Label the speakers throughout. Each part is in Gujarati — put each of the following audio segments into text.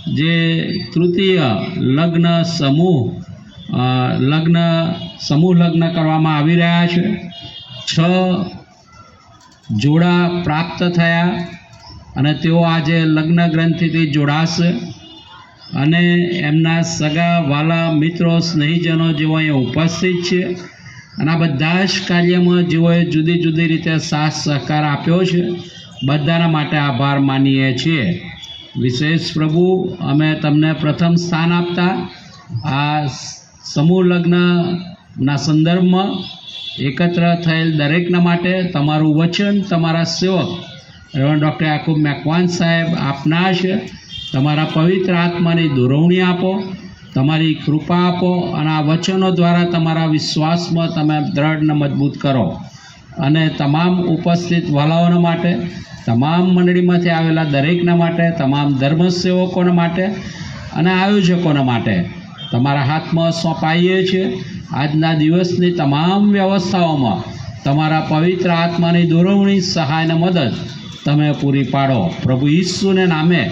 Speaker 1: જે તૃતીય લગ્ન સમૂહ લગ્ન કરવામાં આવી રહ્યા છે। 6 જોડા પ્રાપ્ત થયા અને તેઓ આજે લગ્ન ગ્રંથિથી જોડાશે અને એમના સગા વાલા મિત્રો સ્નેહીજનો જેઓ અહીંયા ઉપસ્થિત છે અને આ બધા જ કાર્યમાં જેઓએ જુદી જુદી રીતે સાથ સહકાર આપ્યો છે બધાના માટે આભાર માનીએ છીએ। વિશેષ પ્રભુ, અમે તમને પ્રથમ સ્થાન આપતા આ સમૂહ લગ્નના સંદર્ભમાં એકત્ર થયેલ દરેકના માટે તમારું વચન તમારા સેવક રેવરેન્ડ ડૉક્ટર યાકૂબ મેકવાન સાહેબ આપનાર છે। તમારા પવિત્ર આત્માની દોરવણી આપો, તમારી કૃપા આપો અને આ વચનો દ્વારા તમારા વિશ્વાસમાં તમે દ્રઢ અને મજબૂત કરો અને તમામ ઉપસ્થિત વાલાઓના માટે, તમામ મંડળીમાંથી આવેલા દરેકના માટે, તમામ ધર્મસેવકોના માટે અને આયોજકોના માટે તમારા હાથમાં સોંપાઈએ છીએ। આજના દિવસની તમામ વ્યવસ્થાઓમાં તમારા પવિત્ર આત્માની દોરવણી, સહાય અને મદદ તમે પૂરી પાડો। પ્રભુ ઈસુને નામે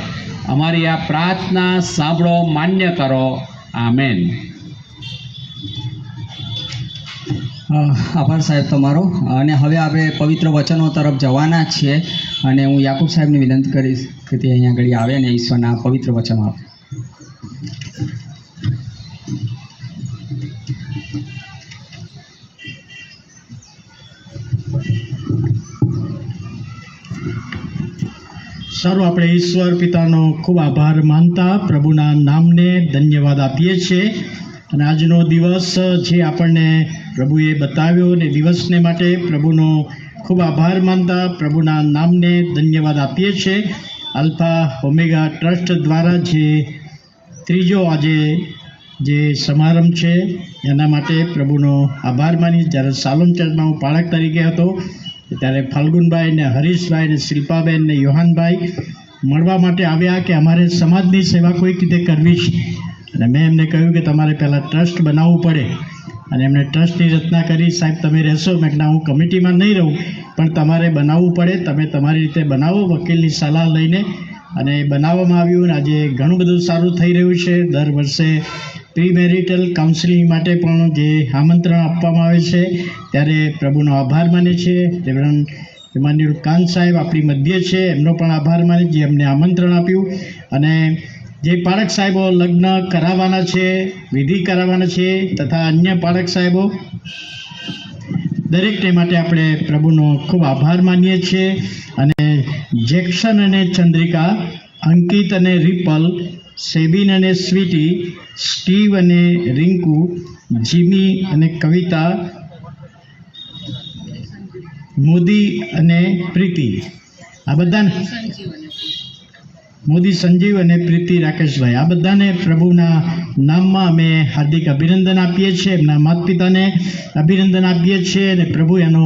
Speaker 1: અમારી આ પ્રાર્થના સાંભળો, માન્ય કરો। આમેન।
Speaker 2: આભાર સાહેબ તમારો। અને હવે આપણે પવિત્ર વચનો તરફ જવાના છીએ અને હું યાકૂબ સાહેબને વિનંતી કરીશ કે તે અહીંયા આગળ આવે અને ઈશ્વરના પવિત્ર વચનો આપે।
Speaker 3: સારું, આપણે ઈશ્વર પિતાનો ખૂબ આભાર માનતા પ્રભુના નામને ધન્યવાદ આપીએ છીએ અને આજનો દિવસ જે આપણને પ્રભુએ બતાવ્યો ને દિવસને માટે પ્રભુનો ખૂબ આભાર માનતા પ્રભુના નામને ધન્યવાદ આપીએ છીએ। આલ્ફા ઓમેગા ટ્રસ્ટ દ્વારા જે ત્રીજો આજે જે સમારંભ છે એના માટે પ્રભુનો આભાર માની। જ્યારે સાલોમ ચર્ચમાં હું પાળક તરીકે હતો ત્યારે ફાલ્ગુનભાઈ ને હરીશભાઈ ને શિલ્પાબેન ને યોહાનભાઈ મળવા માટે આવ્યા કે અમારે સમાજની સેવા કોઈક રીતે કરવી છે અને મેં એમને કહ્યું કે તમારે પહેલાં ટ્રસ્ટ બનાવવું પડે અને એમણે ટ્રસ્ટની રચના કરી। સાહેબ તમે રહેશો? મેં કીધું હું કમિટીમાં નહીં રહું પણ તમારે બનાવવું પડે, તમે તમારી રીતે બનાવો વકીલની સલાહ લઈને અને બનાવવામાં આવ્યું અને આજે ઘણું બધું સારું થઈ રહ્યું છે। દર વર્ષે પ્રી મેરિટલ કાઉન્સિલિંગ માટે પણ જે આમંત્રણ આપવામાં આવે છે ત્યારે પ્રભુનો આભાર માને છે। રેવરેન્ડ ઇમાન્યુઅલ કાન સાહેબ આપણી મધ્ય છે, એમનો પણ આભાર માને જે અમને આમંત્રણ આપ્યું અને જે પાળક સાહેબો લગ્ન કરાવવાના છે, વિધિ કરાવવાના છે તથા અન્ય પાળક સાહેબો દરેકને માટે આપણે પ્રભુનો ખૂબ આભાર માનીએ છીએ। અને જેક્શન અને ચંદ્રિકા, અંકિત અને રિપલ, સેબિન અને સ્વીટી, સ્ટીવ અને રિંકુ, જીમી અને કવિતા, મોદી અને પ્રીતિ, આ બધાને મોદી સંજીવ અને પ્રીતિ રાકેશભાઈ, આ બધાને પ્રભુના નામમાં અમે હાર્દિક અભિનંદન આપીએ છીએ। એમના માતા પિતાને અભિનંદન આપીએ છીએ અને પ્રભુ એનો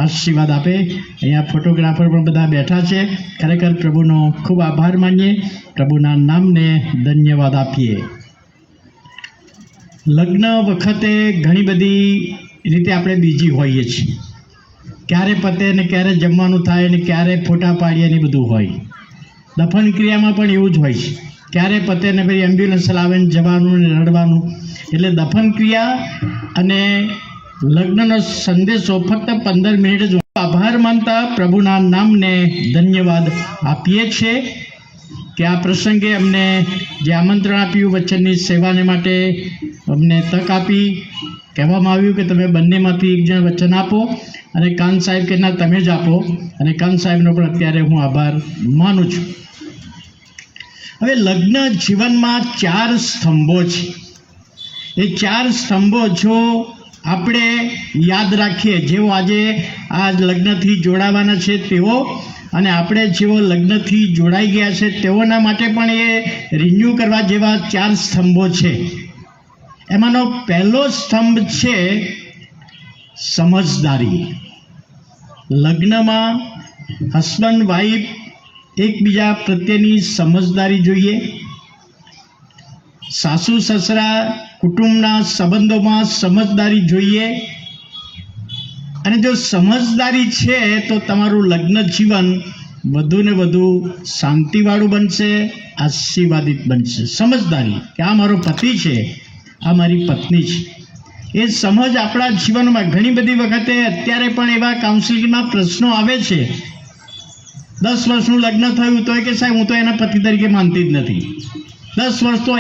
Speaker 3: આશીર્વાદ આપે। અહીંયા ફોટોગ્રાફર પણ બધા બેઠા છે। ખરેખર પ્રભુનો ખૂબ આભાર માનીએ, પ્રભુના નામને ધન્યવાદ આપીએ। લગ્ન વખતે ઘણી બધી રીતે આપણે બીજી હોઈએ છીએ, ક્યારે પતે ને ક્યારે જમવાનું થાય ને ક્યારે ફોટા પાડીએ ને બધું હોય। દફન ક્રિયામાં પણ એવું જ હોય છે, ક્યારે પતે ને પછી એમ્બ્યુલન્સ લાવે ને જવાનું ને રડવાનું। એટલે દફન ક્રિયા અને લગ્નનો સંદેશો ફક્ત 15 મિનિટ જ। આભાર માનતા પ્રભુના નામને ધન્યવાદ આપીએ છીએ કે આ પ્રસંગે અમને જે આમંત્રણ આપ્યું વચનની સેવાને માટે અમને તક આપી। કહેવામાં આવ્યું કે તમે બંનેમાંથી એક જણ વચન આપો અને કાન સાહેબ કે ના તમે જ આપો અને કાન સાહેબનો પણ અત્યારે હું આભાર માનું છું। હવે લગ્ન જીવનમાં 4 સ્તંભો છે। એ 4 સ્તંભો જો આપણે યાદ રાખીએ, જેઓ આજે આ લગ્નથી જોડાવાના છે તેઓ અને આપણે જેઓ લગ્નથી જોડાઈ ગયા છે તેઓના માટે પણ એ રિન્યૂ કરવા જેવા 4 સ્તંભો છે। એમાંનો પહેલો સ્તંભ છે સમજદારી। લગ્નમાં હસબન્ડ વાઈફ એકબીજા પ્રત્યેની સમજદારી જોઈએ। સાસુ સસરા કુટુંબના સંબંધોમાં સમજદારી જોઈએ અને જો સમજદારી છે તો તમારું લગ્ન જીવન વધુ ને વધુ શાંતિવાળું બનશે, આશીર્વાદિત બનશે. સમજદારી કે આ મારો પતિ છે, આ મારી પત્ની છે, એ સમજ આપણા જીવનમાં ઘણી બધી વખતે અત્યારે પણ એવા કાઉન્સિલિંગમાં પ્રશ્નો આવે છે. 10 વર્ષનું લગ્ન થયું તો કે સાહેબ હું તો એના પતિ તરીકે માનતી જ નથી. 10 વર્ષ તો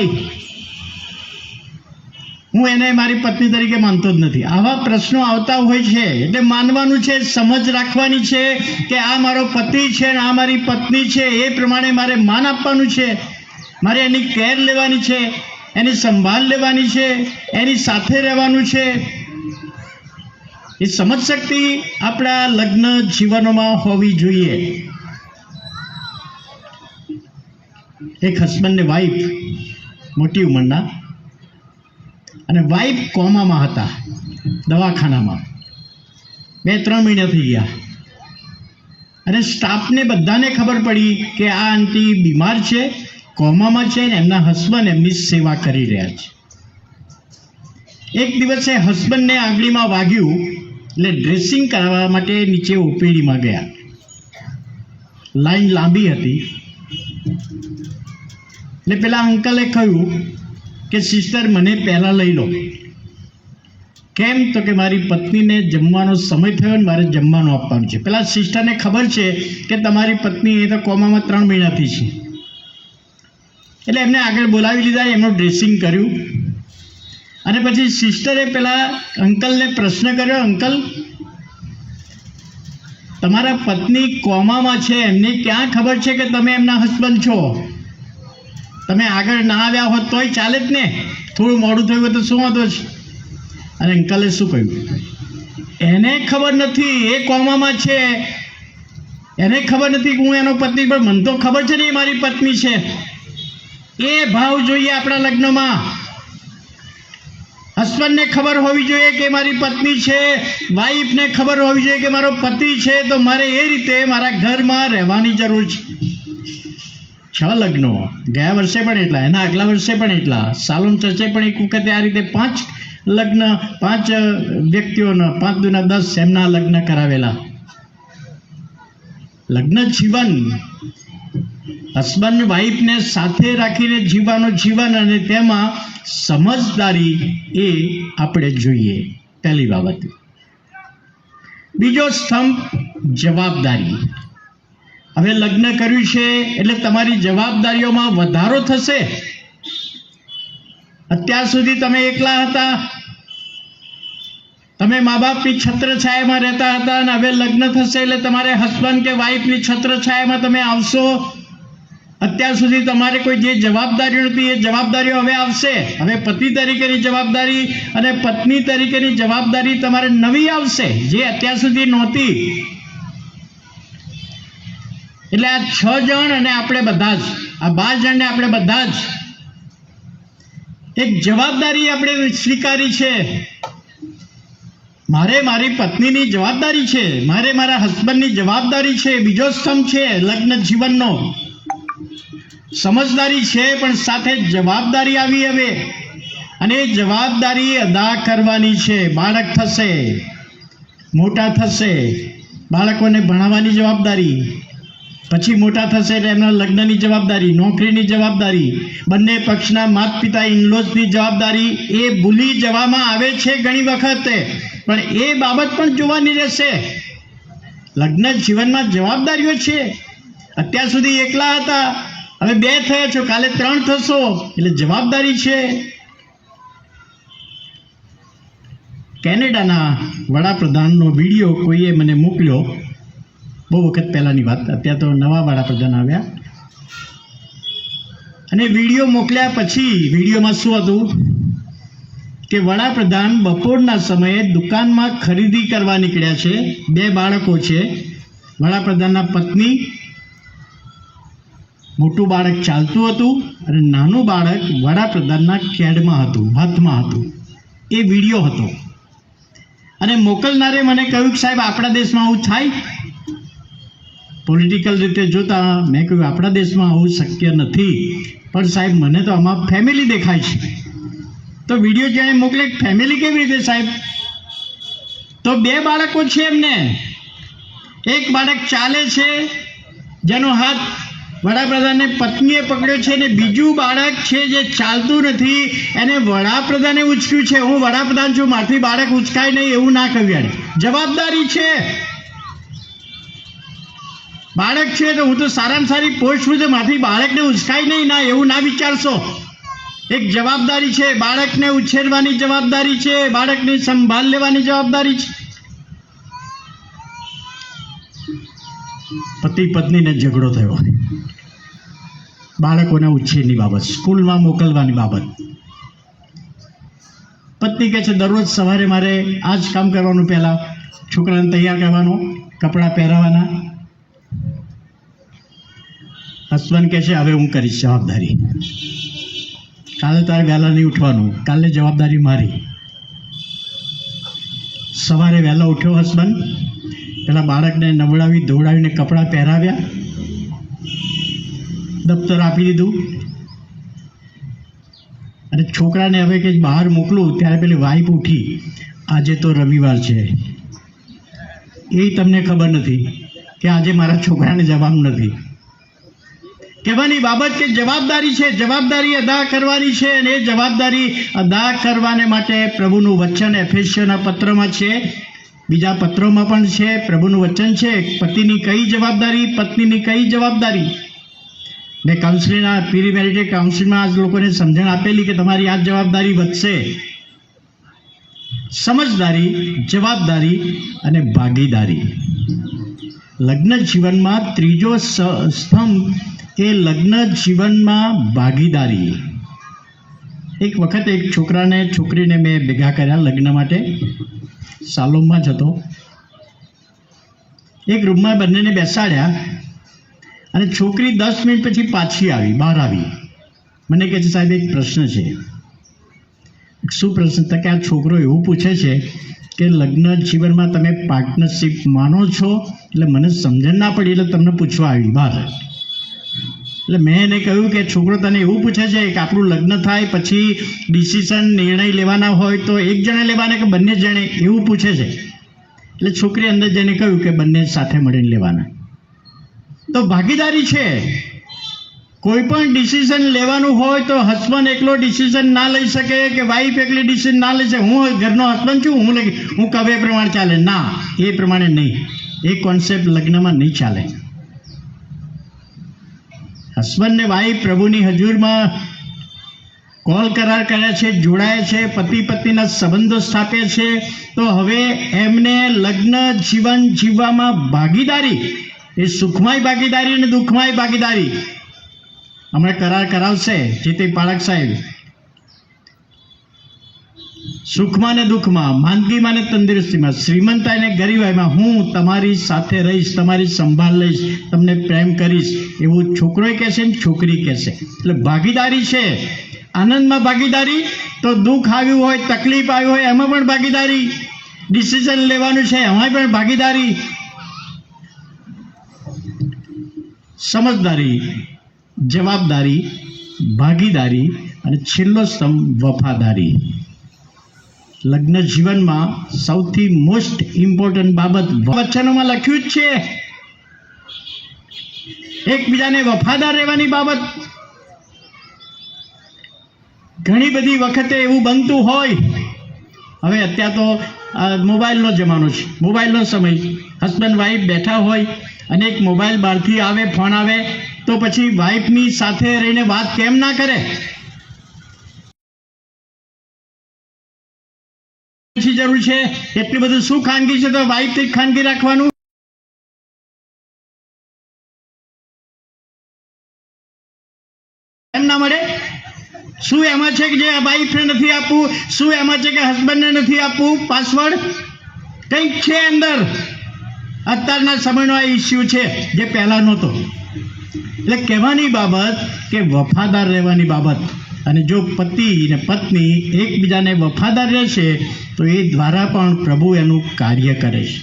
Speaker 3: હું એને મારી પત્ની તરીકે માનતો જ નથી. આવા પ્રશ્નો આવતા હોય છે. એટલે માનવાનું છે, સમજ રાખવાની છે કે આ મારો પતિ છે અને આ મારી પત્ની છે. એ પ્રમાણે મારે માન આપવાનું છે, મારે એની કેર લેવાની છે, એની સંભાળ લેવાની છે, એની સાથે રહેવાનું છે. એ સમજ શક્તિ આપણા લગ્ન જીવનોમાં હોવી જોઈએ. એક હસબન્ડ ને વાઈફ મોટી ઉંમરના, અને વાઈફ કોમામાં હતા, દવાખાનામાં 2-3 મહિના થઈ ગયા. અને સ્ટાફને બધાને ખબર પડી કે આ આંટી બીમાર છે, કોમામાં છે, ને એમના હસબન્ડ એમની સેવા કરી રહ્યા છે. એક દિવસે હસબન્ડને આંગળીમાં વાગ્યું એટલે ડ્રેસિંગ કરાવવા માટે નીચે ઓપીડીમાં ગયા. લાઈન લાંબી હતી. એટલે પેલા અંકલે કહ્યું કે સિસ્ટર મને પહેલાં લઈ લો. કેમ? તો કે મારી પત્નીને જમવાનો સમય થયો ને મારે જમવાનું આપવાનું છે. પેલા સિસ્ટરને ખબર છે કે તમારી પત્ની એ તો કોમામાં 3 મહિનાથી છે. એટલે એમને આગળ બોલાવી લીધા, એમનું ડ્રેસિંગ કર્યું. અને પછી સિસ્ટરે પેલા અંકલને પ્રશ્ન કર્યો, અંકલ તમારા પત્ની કોમામાં છે, એમને ક્યાં ખબર છે કે તમે એમના હસબન્ડ છો? તમે આગળ ના આવ્યા હોત તોય ચાલે જ ને, થોડું મોડું થયું હોય તો શું વાંધો છે? અને અંકલે શું કહ્યું? એને ખબર નથી એ કોમામાં છે, એને ખબર નથી કે હું એનો પત્ની, પણ મને તો ખબર છે ને એ મારી પત્ની છે. એ ભાવ જોઈએ આપણા લગ્નમાં. હસબન્ડને ખબર હોવી જોઈએ કે મારી પત્ની છે, વાઈફને ખબર હોવી જોઈએ કે મારો પતિ છે. તો મારે એ રીતે મારા ઘરમાં રહેવાની જરૂર છે. 6 લગ્નો ગયા વર્ષે પણ એટલા, એના આગલા વર્ષે પણ એટલા. સાલોમ ચર્ચે પણ એક વખતે આ રીતે 5 લગ્ન, 5 વ્યક્તિઓના 5 દુના 10 એમના લગ્ન કરાવેલા. લગ્ન જીવન હસબન્ડ વાઈફને સાથે રાખીને જીવવાનું જીવન, અને તેમાં સમજદારી એ આપણે જોઈએ. પહેલી બાબત. બીજો સ્તંભ જવાબદારી. હવે લગ્ન કર્યું છે એટલે તમારી જવાબદારીઓમાં વધારો થશે. અત્યાર સુધી તમે એકલા હતા, તમે મા બાપની છત્રછાયામાં રહેતા હતા, અને હવે લગ્ન થશે એટલે તમારે હસબન્ડ કે વાઈફની છત્રછાયામાં તમે આવશો. અત્યાર સુધી તમારે કોઈ જે જવાબદારીઓ નથી એ જવાબદારીઓ હવે આવશે. હવે પતિ તરીકેની જવાબદારી અને પત્ની તરીકેની જવાબદારી તમારે નવી આવશે, જે અત્યાર સુધી નહોતી. એટલે આ 6 જણ અને આપણે બધા જ, આ 12 જણને આપણે બધા જ એક જવાબદારી આપણે સ્વીકારી છે. મારે મારી પત્નીની જવાબદારી છે, મારે મારા હસબન્ડની જવાબદારી છે. બીજો સ્તંભ છે લગ્ન જીવનનો. સમજદારી છે પણ સાથે જવાબદારી આવી હવે, અને એ જવાબદારી અદા કરવાની છે. બાળક થશે, મોટા થશે, બાળકોને ભણાવવાની જવાબદારી, પછી મોટા થશે એટલે એમના લગ્નની જવાબદારી, નોકરીની જવાબદારી, બંને પક્ષના માતા પિતા ઇનલોઝની જવાબદારી. એ ભૂલી જવામાં આવે છે ઘણી વખતે, પણ એ બાબત પણ જોવાની રહેશે. લગ્ન જીવનમાં જવાબદારીઓ છે. અત્યાર સુધી એકલા હતા, હવે 2 થયા છો, કાલે 3 થશો, એટલે જવાબદારી છે. કેનેડાના વડાપ્રધાનનો વિડીયો કોઈએ મને મોકલ્યો, બહુ વખત પહેલાંની વાત. અત્યારે તો નવા વડાપ્રધાન આવ્યા. અને વિડીયો મોકલ્યા પછી વિડીયોમાં શું હતું કે વડાપ્રધાન બપોરના સમયે દુકાનમાં ખરીદી કરવા નીકળ્યા છે. 2 બાળકો છે, વડાપ્રધાનના પત્ની. મોટું બાળક ચાલતું હતું અને નાનું બાળક વડાપ્રધાનના કેડમાં હતું, હાથમાં હતું. એ વિડીયો હતો. અને મોકલનારે મને કહ્યું કે સાહેબ આપણા દેશમાં આવું થાય? પોલિટિકલ રીતે જોતા મેં કહ્યું આપણા દેશમાં આવું શક્ય નથી, પણ સાહેબ મને તો આમાં ફેમિલી દેખાય છે. તો વિડીયો જેણે મોકલે ફેમિલી કેવી રીતે સાહેબ? તો 2 બાળકો છે એમને. એક બાળક ચાલે છે જેનો હાથ વડાપ્રધાનને પત્નીએ પકડ્યો છે, અને બીજું બાળક છે જે ચાલતું નથી, એને વડાપ્રધાને ઉચક્યું છે. હું વડાપ્રધાન છું, મારથી બાળક ઉચકાય નહીં એવું ના કહ્યું એને. જવાબદારી છે. બાળક છે તો હું તો સારામાં સારી પોસ્ટ છું, તો મારથી બાળકને ઉચકાય નહીં, ના એવું ના વિચારશો. એક જવાબદારી છે. બાળકને ઉછેરવાની જવાબદારી છે, બાળકની સંભાળ લેવાની જવાબદારી છે. પતિ પત્નીને ઝઘડો થયો, બાળકોના ઉછેરની બાબત, સ્કૂલમાં મોકલવાની બાબત. પત્ની કહે છે દરરોજ સવારે મારે આ જ કામ કરવાનું, પહેલાં છોકરાને તૈયાર કરવાનો, કપડાં પહેરાવાના. હસબન્ડ કહે છે હવે હું કરીશ જવાબદારી, કાલે તારે વહેલા નહીં ઉઠવાનું, કાલે જવાબદારી મારી. સવારે વહેલા ઉઠ્યો હસબન્ડ, પેલા બાળકને નવડાવી ધોવડાવીને કપડાં પહેરાવ્યા, દફતર આપી દીધું, અને છોકરાને હવે કે બહાર મોકલું ત્યારે પેલી વાઈફ ઉઠી, આજે તો રવિવાર છે. એ તમને ખબર નથી કે આજે મારા છોકરાને જવાનું નથી. કહેવાની બાબત કે જવાબદારી છે, જવાબદારી અદા કરવાની છે, અને એ જવાબદારી અદા કરવાને માટે પ્રભુનું વચન એફેસીઓના પત્રમાં છે, બીજા પત્રોમાં પણ છે. પ્રભુનું વચન છે પતિની કઈ જવાબદારી, પત્નીની કઈ જવાબદારી. મેં કાઉન્સિલિંગના પ્રિમેરિટેડ કાઉન્સિલમાં આજ લોકોને સમજણ આપેલી કે તમારી આ જવાબદારી વધશે. સમજદારી, જવાબદારી અને ભાગીદારી. લગ્ન જીવનમાં ત્રીજો સ્તંભ એ લગ્ન જીવનમાં ભાગીદારી. એક વખત એક છોકરાને છોકરીને મેં ભેગા કર્યા લગ્ન માટે, સાલોમમાં જ હતો. એક રૂમમાં બંનેને બેસાડ્યા, અને છોકરી 10 મિનિટ પછી પાછી આવી, બહાર આવી. મને કહે છે સાહેબ એક પ્રશ્ન છે. શું પ્રશ્ન? તો કે આ છોકરો એવું પૂછે છે કે લગ્ન જીવનમાં તમે પાર્ટનરશિપ માનો છો? એટલે મને સમજણ ના પડી, એટલે તમને પૂછવા આવી બહાર. એટલે મેં એને કહ્યું કે છોકરો તને એવું પૂછે છે કે આપણું લગ્ન થાય પછી ડિસિઝન, નિર્ણય લેવાના હોય તો એક જણે લેવાના કે બંને જણે, એવું પૂછે છે. એટલે છોકરી અંદર જઈને કહ્યું કે બંને સાથે મળીને લેવાના. તો ભાગીદારી છે. કોઈ પણ ડિસિઝન લેવાનું હોય તો હસબન્ડ એકલો ડિસિઝન ના લઈ શકે, કે વાઈફ એકલી ડિસિઝન ના લઈ શકે. હું ઘરનો હસબન્ડ છું, હું કહે એ પ્રમાણે ચાલે, ના, એ પ્રમાણે નહીં. એ કોન્સેપ્ટ લગ્નમાં નહીં ચાલે. હસબન્ડ ને વાઈફ પ્રભુની હજુરમાં કોલ કરાર કર્યા છે, જોડાયા છે, પતિ પત્નીના સંબંધો સ્થાપ્યા છે. તો હવે એમને લગ્ન જીવન જીવવામાં ભાગીદારી, એ સુખમય ભાગીદારી અને દુઃખમય ભાગીદારી હમણાં કરાર કરાવશે જે તે પાળક સાહેબ. સુખમાં ને દુઃખમાં, માંદગીમાં ને તંદુરસ્તીમાં, શ્રીમંતાઈ ને ગરીબાઈમાં હું તમારી સાથે રહીશ, તમારી સંભાળ લઈશ, તમને પ્રેમ કરીશ, એવું છોકરોય કહેશે ને છોકરી કહેશે. એટલે ભાગીદારી છે. આનંદમાં ભાગીદારી, તો દુઃખ આવ્યું હોય, તકલીફ આવી હોય એમાં પણ ભાગીદારી. ડિસિઝન લેવાનું છે એમાં પણ ભાગીદારી. સમજદારી, જવાબદારી, ભાગીદારી, અને છેલ્લો સ્તંભ વફાદારી. લગ્ન જીવનમાં સૌથી મોસ્ટ ઇમ્પોર્ટન્ટ બાબત વચનોમાં લખ્યું જ છે, એકબીજાને વફાદાર રહેવાની બાબત. ઘણી બધી વખતે એવું બનતું હોય, હવે અત્યારે તો મોબાઈલનો જમાનો છે, મોબાઈલનો સમય. હસબન્ડ વાઈફ બેઠા હોય અને એક મોબાઈલ બહારથી આવે, ફોન આવે, તો પછી વાઈફની સાથે રહીને વાત કેમ ના કરે? જરૂર છે એટલું બધું શું ખાનગી છે તો વાઈફથી જ ખાનગી રાખવાનું. એમ ના મળે. શું એમાં છે કે જે વાઈફને નથી આપવું? શું એમાં છે કે હસબન્ડને નથી આપવું પાસવર્ડ? કંઈક છે અંદર. અત્યારના સમયનો આ ઇસ્યુ છે જે પહેલાં નહોતો. એટલે કહેવાની બાબત કે વફાદાર રહેવાની બાબત. અને જો પતિ અને પત્ની એકબીજાને વફાદાર રહેશે તો એ દ્વારા પણ પ્રભુ એનું કાર્ય કરે છે.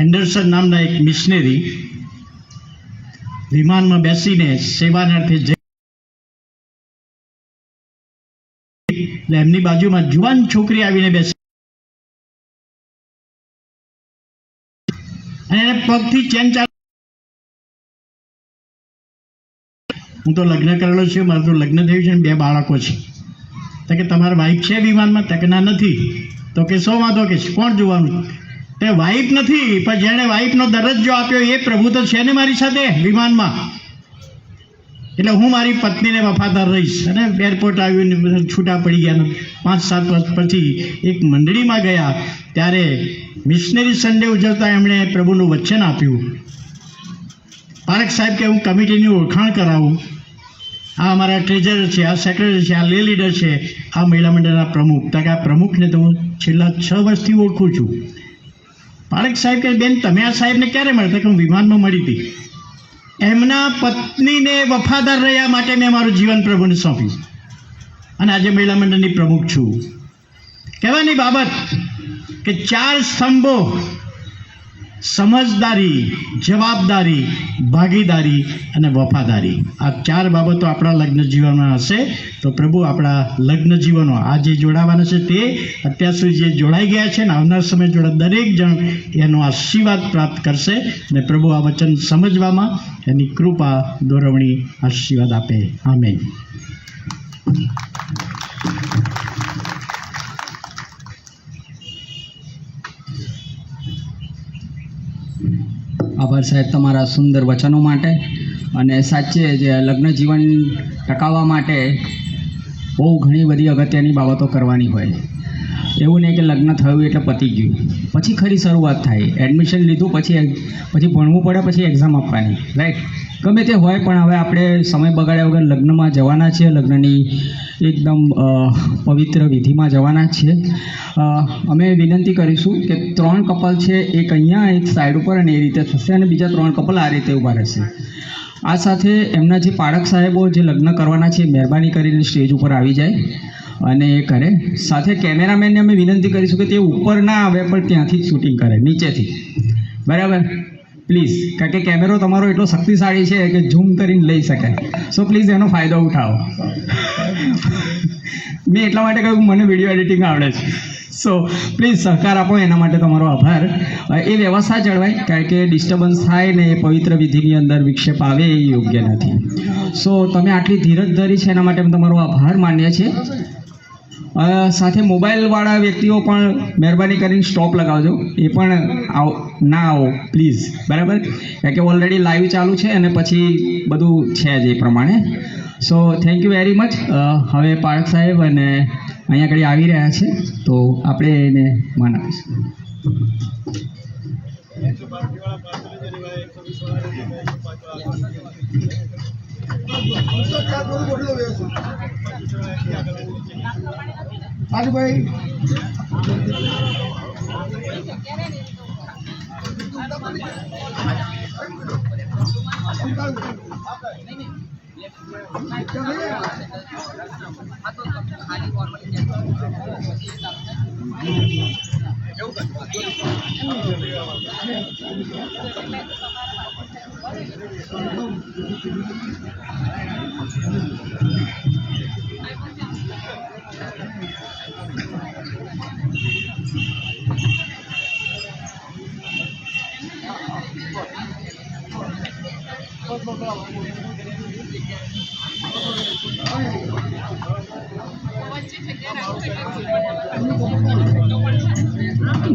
Speaker 3: એન્ડરસન નામના એક મિશનરી વિમાનમાં બેસીને સેવાના અર્થે એટલે એમની બાજુમાં જુવાન છોકરી આવીને બેસી અને એને પગથી ચેન ચાલુ હું તો લગ્ન કરેલો છું, મારું તો લગ્ન થયું છે ને 2 બાળકો છે. તો કે તમારા વાઈફ છે વિમાનમાં? તો કે ના નથી. તો કે શો વાંધો? કે કોણ જોવાનું? તે વાઈફ નથી, પણ જેણે વાઈફનો દરજ્જો આપ્યો એ પ્રભુ તો છે ને મારી સાથે વિમાનમાં. એટલે હું મારી પત્નીને વફાદાર રહીશ. અને એરપોર્ટ આવ્યું ને છૂટા પડી ગયા. 5-7 વર્ષ પછી એક મંડળીમાં ગયા, ત્યારે મિશનરી સન્ડે ઉજવતા એમણે પ્રભુનું વચન આપ્યું. પારેખ સાહેબ કે હું કમિટીની ઓળખાણ કરાવું. આ અમારા ટ્રેઝરર છે, આ સેક્રેટરી છે, આ લે લીડર છે, આ મહિલા મંડળના પ્રમુખ. તો કે આ પ્રમુખને તો હું છેલ્લા 6 વર્ષથી ઓળખું છું. પારેખ સાહેબ કે બેન તમે આ સાહેબને ક્યારે મળતા? કે હું વિમાનમાં મળી હતી. એમના પત્નીને વફાદાર રહ્યા માટે મેં મારું જીવન પ્રભુને સોંપ્યું અને આજે મહિલા મંડળની પ્રમુખ છું. કહેવાની બાબત કે 4 સ્તંભો: સમજદારી, જવાબદારી, ભાગીદારી અને વફાદારી. આ 4 બાબતો આપણા લગ્ન જીવનમાં હશે તો પ્રભુ આપણા લગ્ન જીવનો આ જે જોડાવાના છે તે અત્યાર સુધી જે જોડાઈ ગયા છે ને આવનાર સમય જોડા દરેક જણ એનો આશીર્વાદ પ્રાપ્ત કરશે અને પ્રભુ આ વચન સમજવામાં એની કૃપા દોરવણી આશીર્વાદ આપે. આમેન.
Speaker 2: આભાર સાહેબ તમારા સુંદર વચનો માટે. અને સાચે જે લગ્ન જીવન ટકાવવા માટે બહુ ઘણી બધી અગત્યની બાબતો કરવાની હોય. એવું નહીં કે લગ્ન થયું એટલે પતી ગયું, પછી ખરી શરૂઆત થાય. એડમિશન લીધું પછી ભણવું પડે, પછી એક્ઝામ આપવાની, રાઈટ? ગમે તે હોય, પણ હવે આપણે સમય બગાડ્યા વગર લગ્નમાં જવાના છીએ. લગ્નની એકદમ પવિત્ર વિધિમાં જવાના છીએ. અમે વિનંતી કરીશું કે 3 કપલ છે, એક અહીંયા, એક સાઈડ ઉપર, અને એ રીતે થશે, અને બીજા 3 કપલ આ રીતે ઊભા રહેશે. આ સાથે એમના જે પારખ સાહેબો જે લગ્ન કરવાના છે મહેરબાની કરીને સ્ટેજ ઉપર આવી જાય અને એ કરે. સાથે કેમેરામેનને અમે વિનંતી કરીશું કે તે ઉપર ના આવે, પણ ત્યાંથી જ શૂટિંગ કરે, નીચેથી. બરાબર? પ્લીઝ, કારણ કે કેમેરો તમારો એટલો શક્તિશાળી છે કે ઝૂમ કરીને લઈ શકાય. સો પ્લીઝ એનો ફાયદો ઉઠાવો. મેં એટલા માટે કહ્યું મને વિડીયો એડિટિંગ આવડે છે. સો પ્લીઝ સહકાર આપો, એના માટે તમારો આભાર. એ વ્યવસ્થા જળવાય, કારણ કે ડિસ્ટર્બન્સ થાય ને એ પવિત્ર વિધિની અંદર વિક્ષેપ આવે એ યોગ્ય નથી. સો તમે આટલી ધીરજ ધરી છે એના માટે અમે તમારો આભાર માનીએ છીએ. સાથે મોબાઈલવાળા વ્યક્તિઓ પણ મહેરબાની કરીને સ્ટોપ લગાવજો. એ પણ ના આવો પ્લીઝ, બરાબર? કારણ કે ઓલરેડી લાઈવ ચાલુ છે અને પછી બધું છે જ એ પ્રમાણે. So thank you very much. હવે પારખ સાહેબ અને અહીંયા આગળ આવી રહ્યા છે, તો આપણે એને માન આપીશું.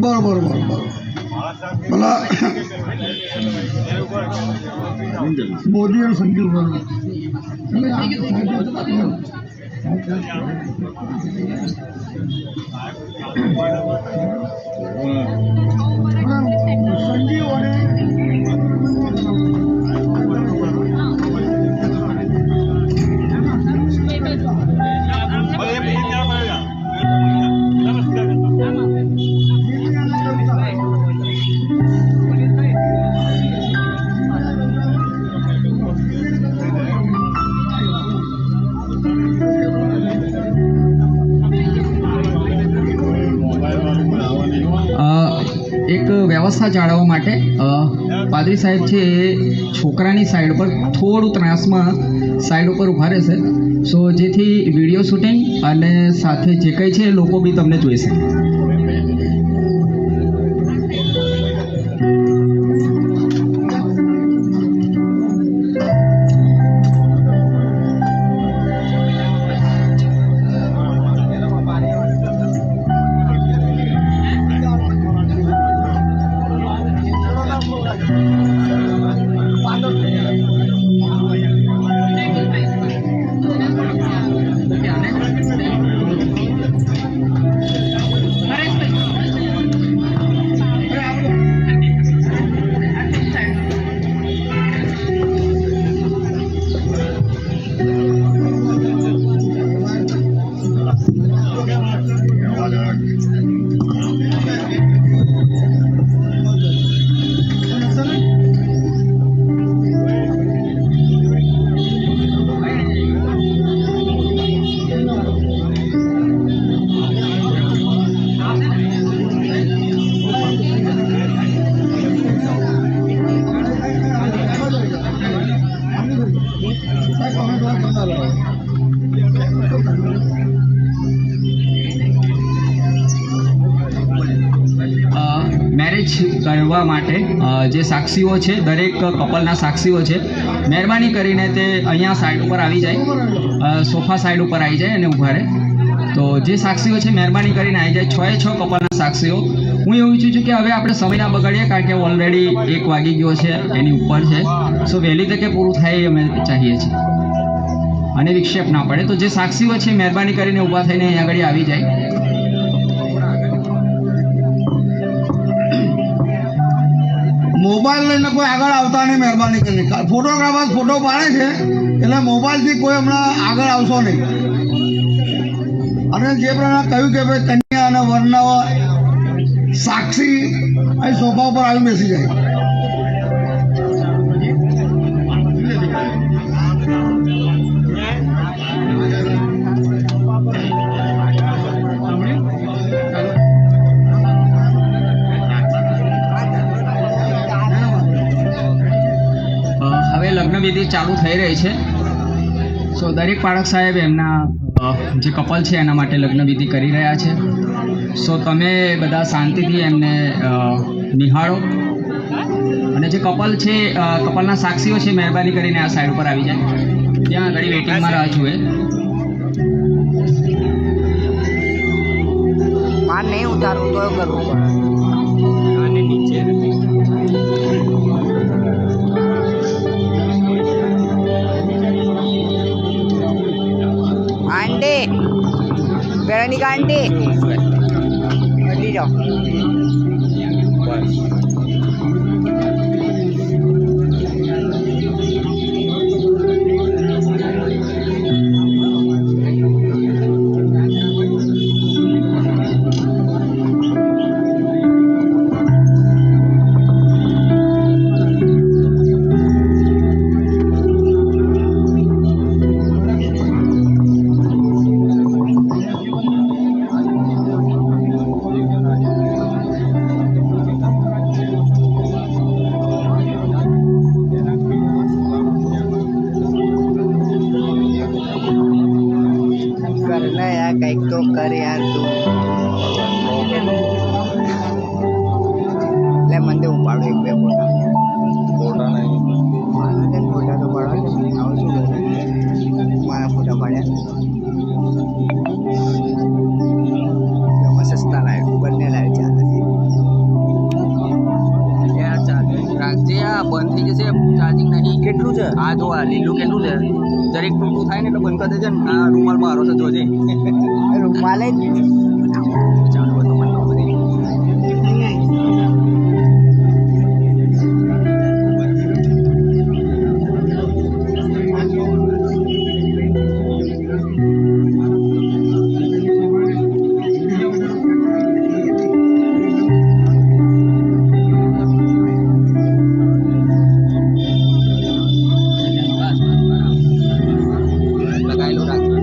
Speaker 4: બરોબર ભલા મોદી અને સંજુ
Speaker 2: એક વ્યવસ્થા જાળવવા માટે પાદરી સાહેબ છે એ છોકરાની સાઈડ પર થોડું ત્રાસમાં સાઈડ ઉપર ઊભા રહેશે. સો જેથી વિડીયો શૂટિંગ અને સાથે જે કંઈ છે એ લોકો બી તમને જોઈ શકે. કરવા માટે જે સાક્ષીઓ છે, દરેક કપલના સાક્ષીઓ છે, મહેરબાની કરીને તે અહીંયા સાઈડ ઉપર આવી જાય, સોફા સાઈડ ઉપર આવી જાય અને ઊભા રહે. તો જે સાક્ષીઓ છે મહેરબાની કરીને આવી જાય, 6 કપલના સાક્ષીઓ. હું એવું ઈચ્છું છું કે હવે આપણે સમય ના બગાડીએ, કારણ કે ઓલરેડી 1 વાગી ગયો છે, એની ઉપર છે. સો વહેલી તકે પૂરું થાય એ અમે ચાહીએ છીએ અને વિક્ષેપ ના પડે. તો જે સાક્ષીઓ છે મહેરબાની કરીને ઊભા થઈને અહીંયા આગળ આવી જાય.
Speaker 4: મોબાઈલ લઈને કોઈ આગળ આવતા નહીં, મહેરબાની કરીને. ફોટોગ્રાફર ફોટો પાડે છે એટલે મોબાઈલથી કોઈ હમણાં આગળ આવશો નહીં. અને જે પ્રમાણે કહ્યું કે ભાઈ કન્યા અને વરના સાક્ષી અહીં સોફા ઉપર આવી બેસી જાય.
Speaker 2: હવે લગ્નવિધિ ચાલુ થઈ રહી છે. સો દરેક પાળક સાહેબ એમના જે કપલ છે એના માટે લગ્નવિધિ કરી રહ્યા છે. સો તમે બધા શાંતિથી એમને નિહાળો અને જે કપલ છે, કપલના સાક્ષીઓ છે, મહેરબાની કરીને આ સાઈડ ઉપર આવી જાય. ત્યાં આગળ વેટિંગમાં રાહ જુએ.
Speaker 5: માર નહીં ઉતારવું તો કરવું પડે.
Speaker 2: અને નીચે
Speaker 5: આંટી, વેરોનિકા આંટી, હટી જાઓ. કંઈક તો કર યાર તું. લે મને ઉપાડો 1-2 ફોટા નહીં. મારા ફોટા તો પાડવા છે. આવું શું કરે? મારા ફોટા પાડ્યા સસ્તા લાવ્યો, બંને લાવ્યો.
Speaker 2: રાખજે, આ બંધ થઈ જશે, ચાર્જિંગ નહીં.
Speaker 5: કેટલું છે?
Speaker 2: આ જો આ લીલું કેટલું છે, દરેક ટૂંકું થાય ને એટલે બંધ કરી દેજે ને. આ રૂમાલમાં હારો છે, જોજે.
Speaker 5: રૂમાલે જ
Speaker 2: ચાલો બધું મને ખબર નહીં. લગાવેલું રાખજો.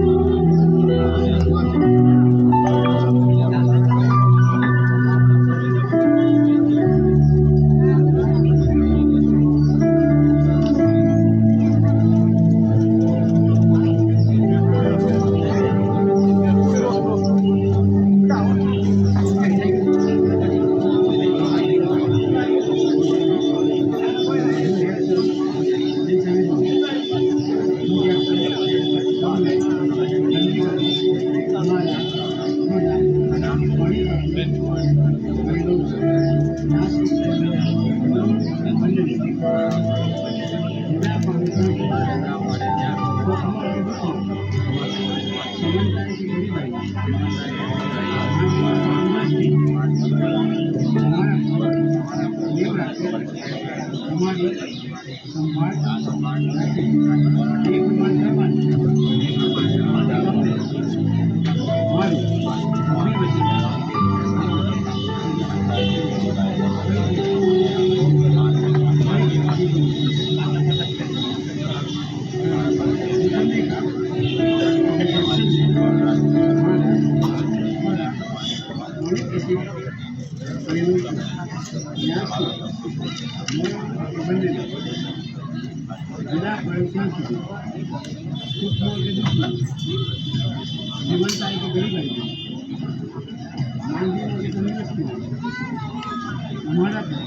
Speaker 3: Thank you.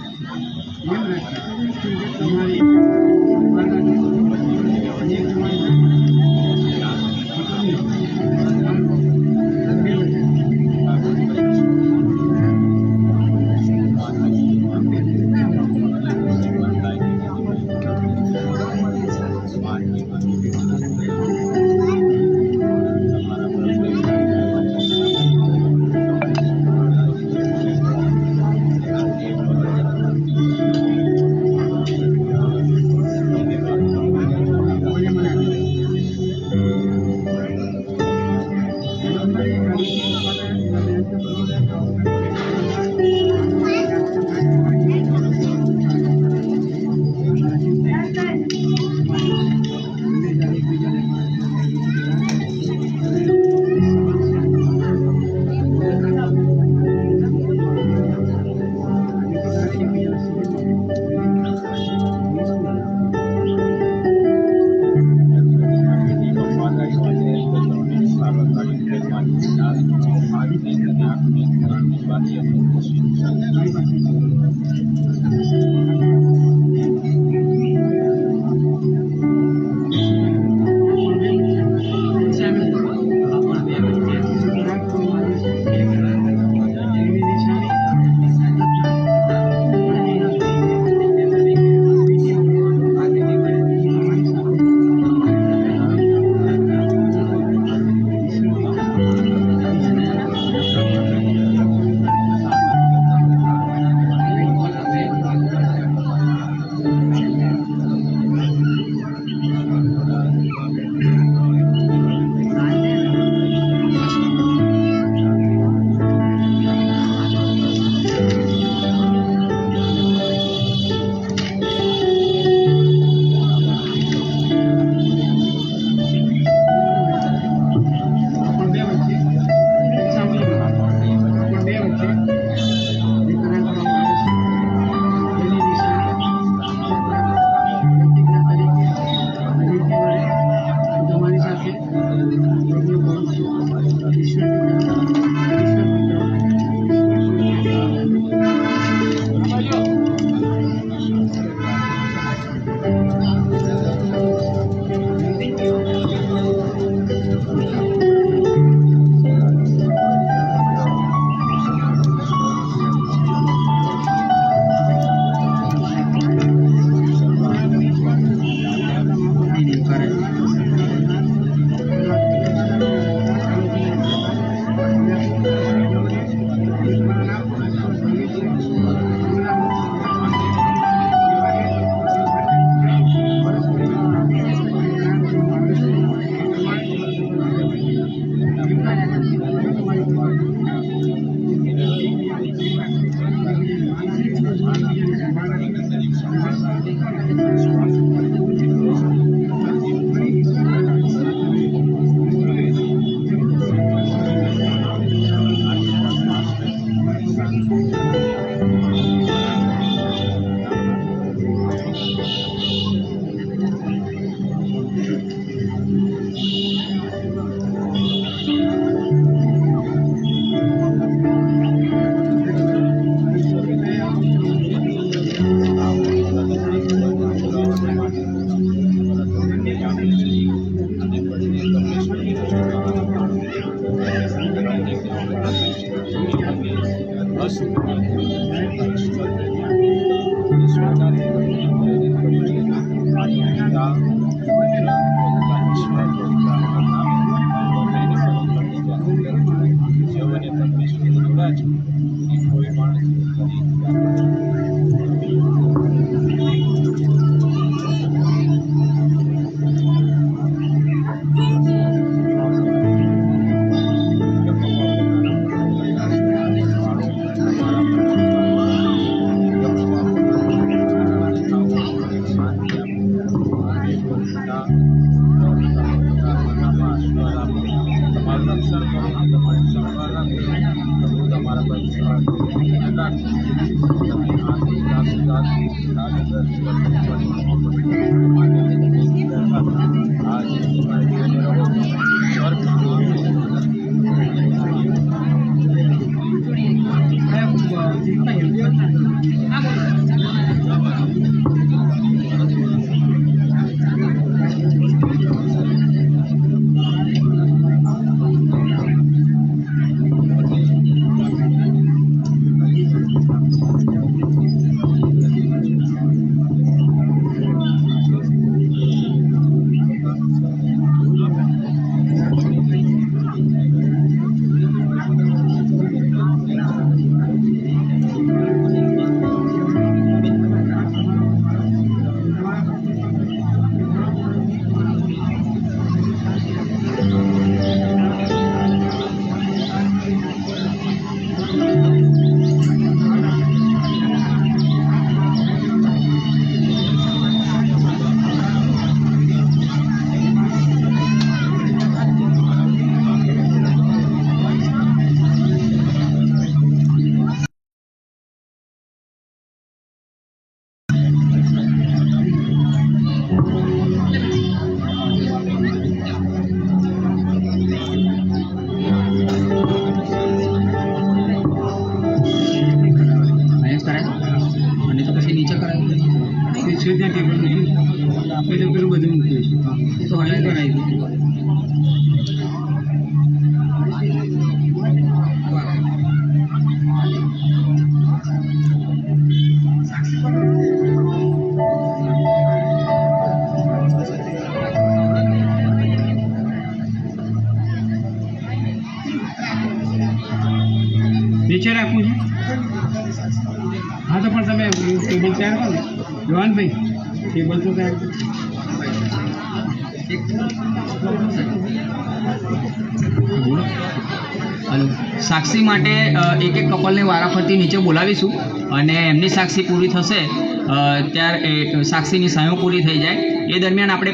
Speaker 1: નીચે રાખવું છે? હા તો પણ તમે ટેબલ તૈયાર કરો ને જવાનભાઈ, ટેબલ તો તૈયાર કરો.
Speaker 2: બોલો. હલો. સાક્ષી માટે એક એક કપલને વારાફરતી નીચે બોલાવીશું અને એમની સાક્ષી પૂરી થશે ત્યારે સાક્ષીની સહીઓ પૂરી થઈ જાય એ દરમિયાન આપણે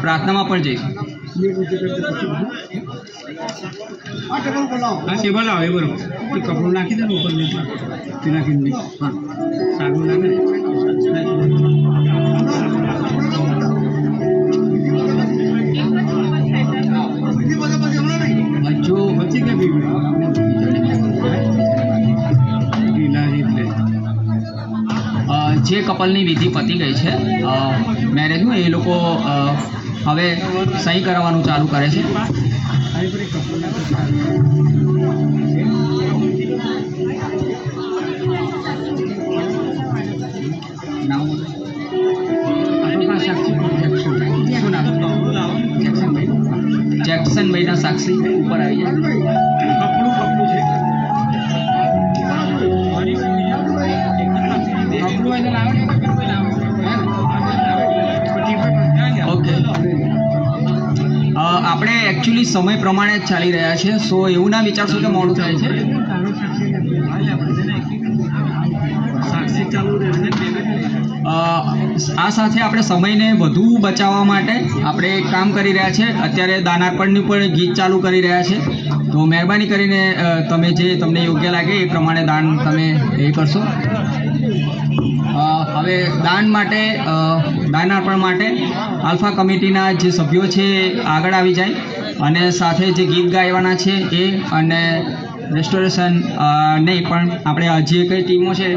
Speaker 2: પ્રાર્થનામાં પણ જઈશું.
Speaker 4: આ ટેબલ બોલાવો.
Speaker 1: હા ટેબલ આવે બરોબર. એ કપડું નાખી દે ને ઉપર નીચે તે નાખીને હા સારું લાગે ને.
Speaker 4: બીજી બધા પછી હમણાં નહીં.
Speaker 2: હજુ
Speaker 1: પછી કે
Speaker 2: જે કપલની વિધિ પતી ગઈ છે મેરેજનું એ લોકો હવે સહી કરાવવાનું ચાલુ કરે છે. જેક્સનભાઈના સાક્ષી ઉપર આવી જાય. ઓકે. આપણે એકચ્યુઅલી સમય પ્રમાણે જ ચાલી રહ્યા છે, સો એવું ના વિચારશો કે મોડું થાય છે. આ સાથે આપણે સમયને વધુ બચાવવા માટે આપણે એક કામ કરી રહ્યા છે. અત્યારે દાનાર્પણનું પણ ગીત ચાલુ કરી રહ્યા છે, તો મહેરબાની કરીને તમે જે તમને યોગ્ય લાગે એ પ્રમાણે દાન તમે એ કરશો. હવે દાનાર્પણ માટે આલ્ફા કમિટીના જે સભ્યો છે એ આગળ આવી જાય અને સાથે જે ગીત ગાયવાના છે એ અને રેસ્ટોરેશન નહીં પણ આપણે જે કંઈ ટીમો છે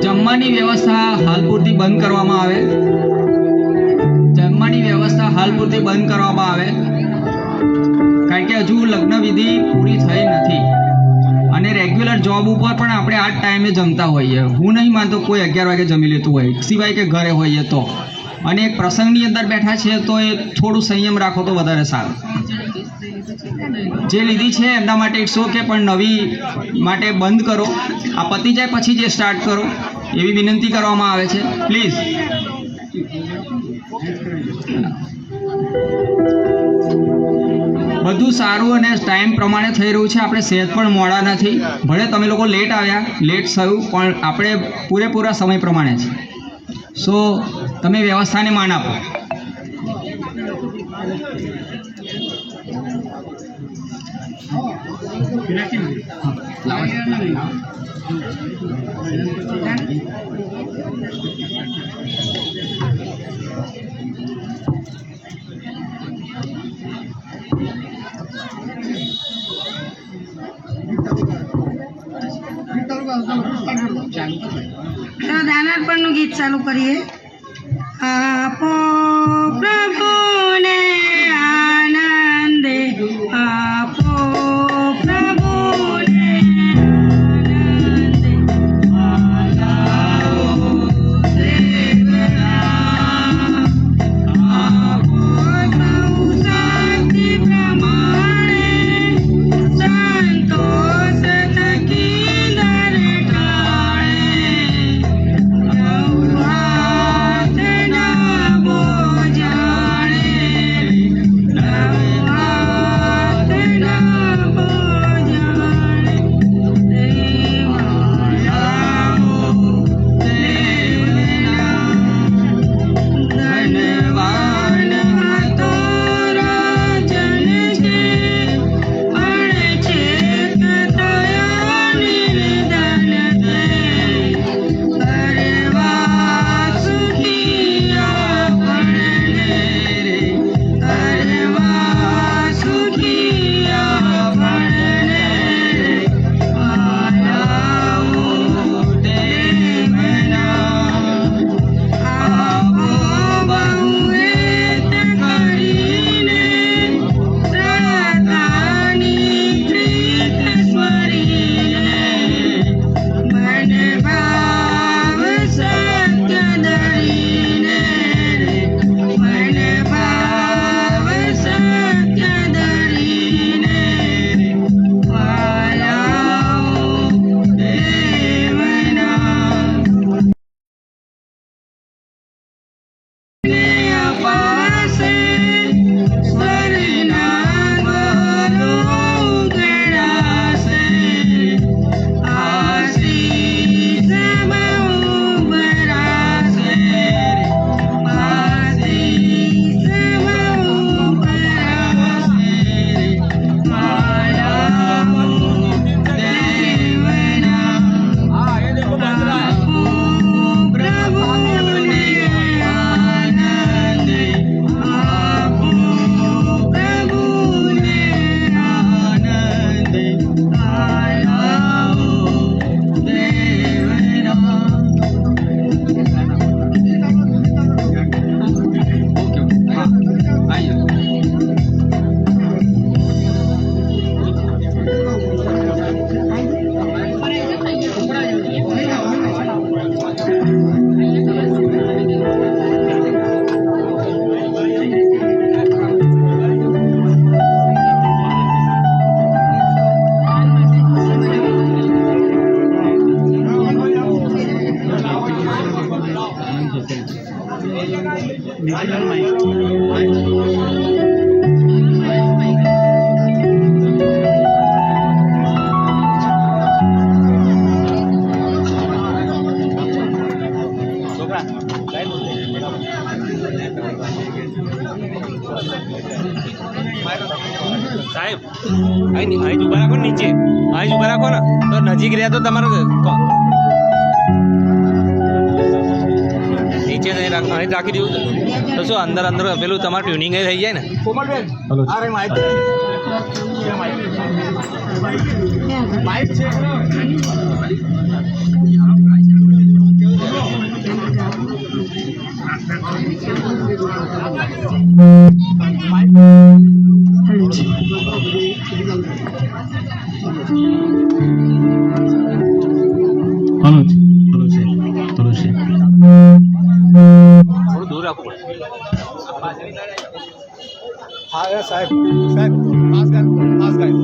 Speaker 2: જમવાની વ્યવસ્થા હાલ પૂરતી બંધ કરવામાં આવે. કારણ કે હજુ લગ્ન વિધિ પૂરી થઈ નથી અને રેગ્યુલર જોબ ઉપર પણ આપણે આ જ ટાઈમે જમતા હોઈએ. હું નહીં માનતો કોઈ 11 વાગે જમી લેતું હોય, સિવાય કે ઘરે હોઈએ તો. અને એક પ્રસંગની અંદર બેઠા છે તો એ થોડું સંયમ રાખો તો વધારે સારું. જે લીધી છે એમના માટે ઇટ્સ ઓકે, પણ નવી માટે બંધ કરો. આ પતી જાય પછી જે સ્ટાર્ટ કરો એવી વિનંતી કરવામાં આવે છે, પ્લીઝ. બધું સારું અને ટાઈમ પ્રમાણે થઈ રહ્યું છે. આપણે સહેજ પણ મોડા નથી. ભલે તમે લોકો લેટ આવ્યા, લેટ થયું, પણ આપણે પૂરેપૂરા સમય પ્રમાણે છે. સો તમે વ્યવસ્થાને માન આપો.
Speaker 6: દાનાર્પણનું ગીત ચાલુ કરીએ. આપો પ્રભુને આનંદે, આપો પ્રભુને આનંદે, આલાઓ દેવના, આપો સૌ શક્તિ પ્રમાણે, સંતોષ થકી દર ટાળે,
Speaker 7: સાહેબ અહીં ઉભા રાખો ને નીચે, અહીં ઉભા રાખો ને તો નજીક રહ્યા તો તમારે નીચે નહીં રાખ, અહીં રાખી દેવું તો શું અંદર અંદર પેલું તમારું ટ્યુનિંગ થઈ જાય ને. થોડું દૂર રાખવું પડે.
Speaker 5: હા સાહેબ સાહેબ પાસ ગાય પાસ ગાય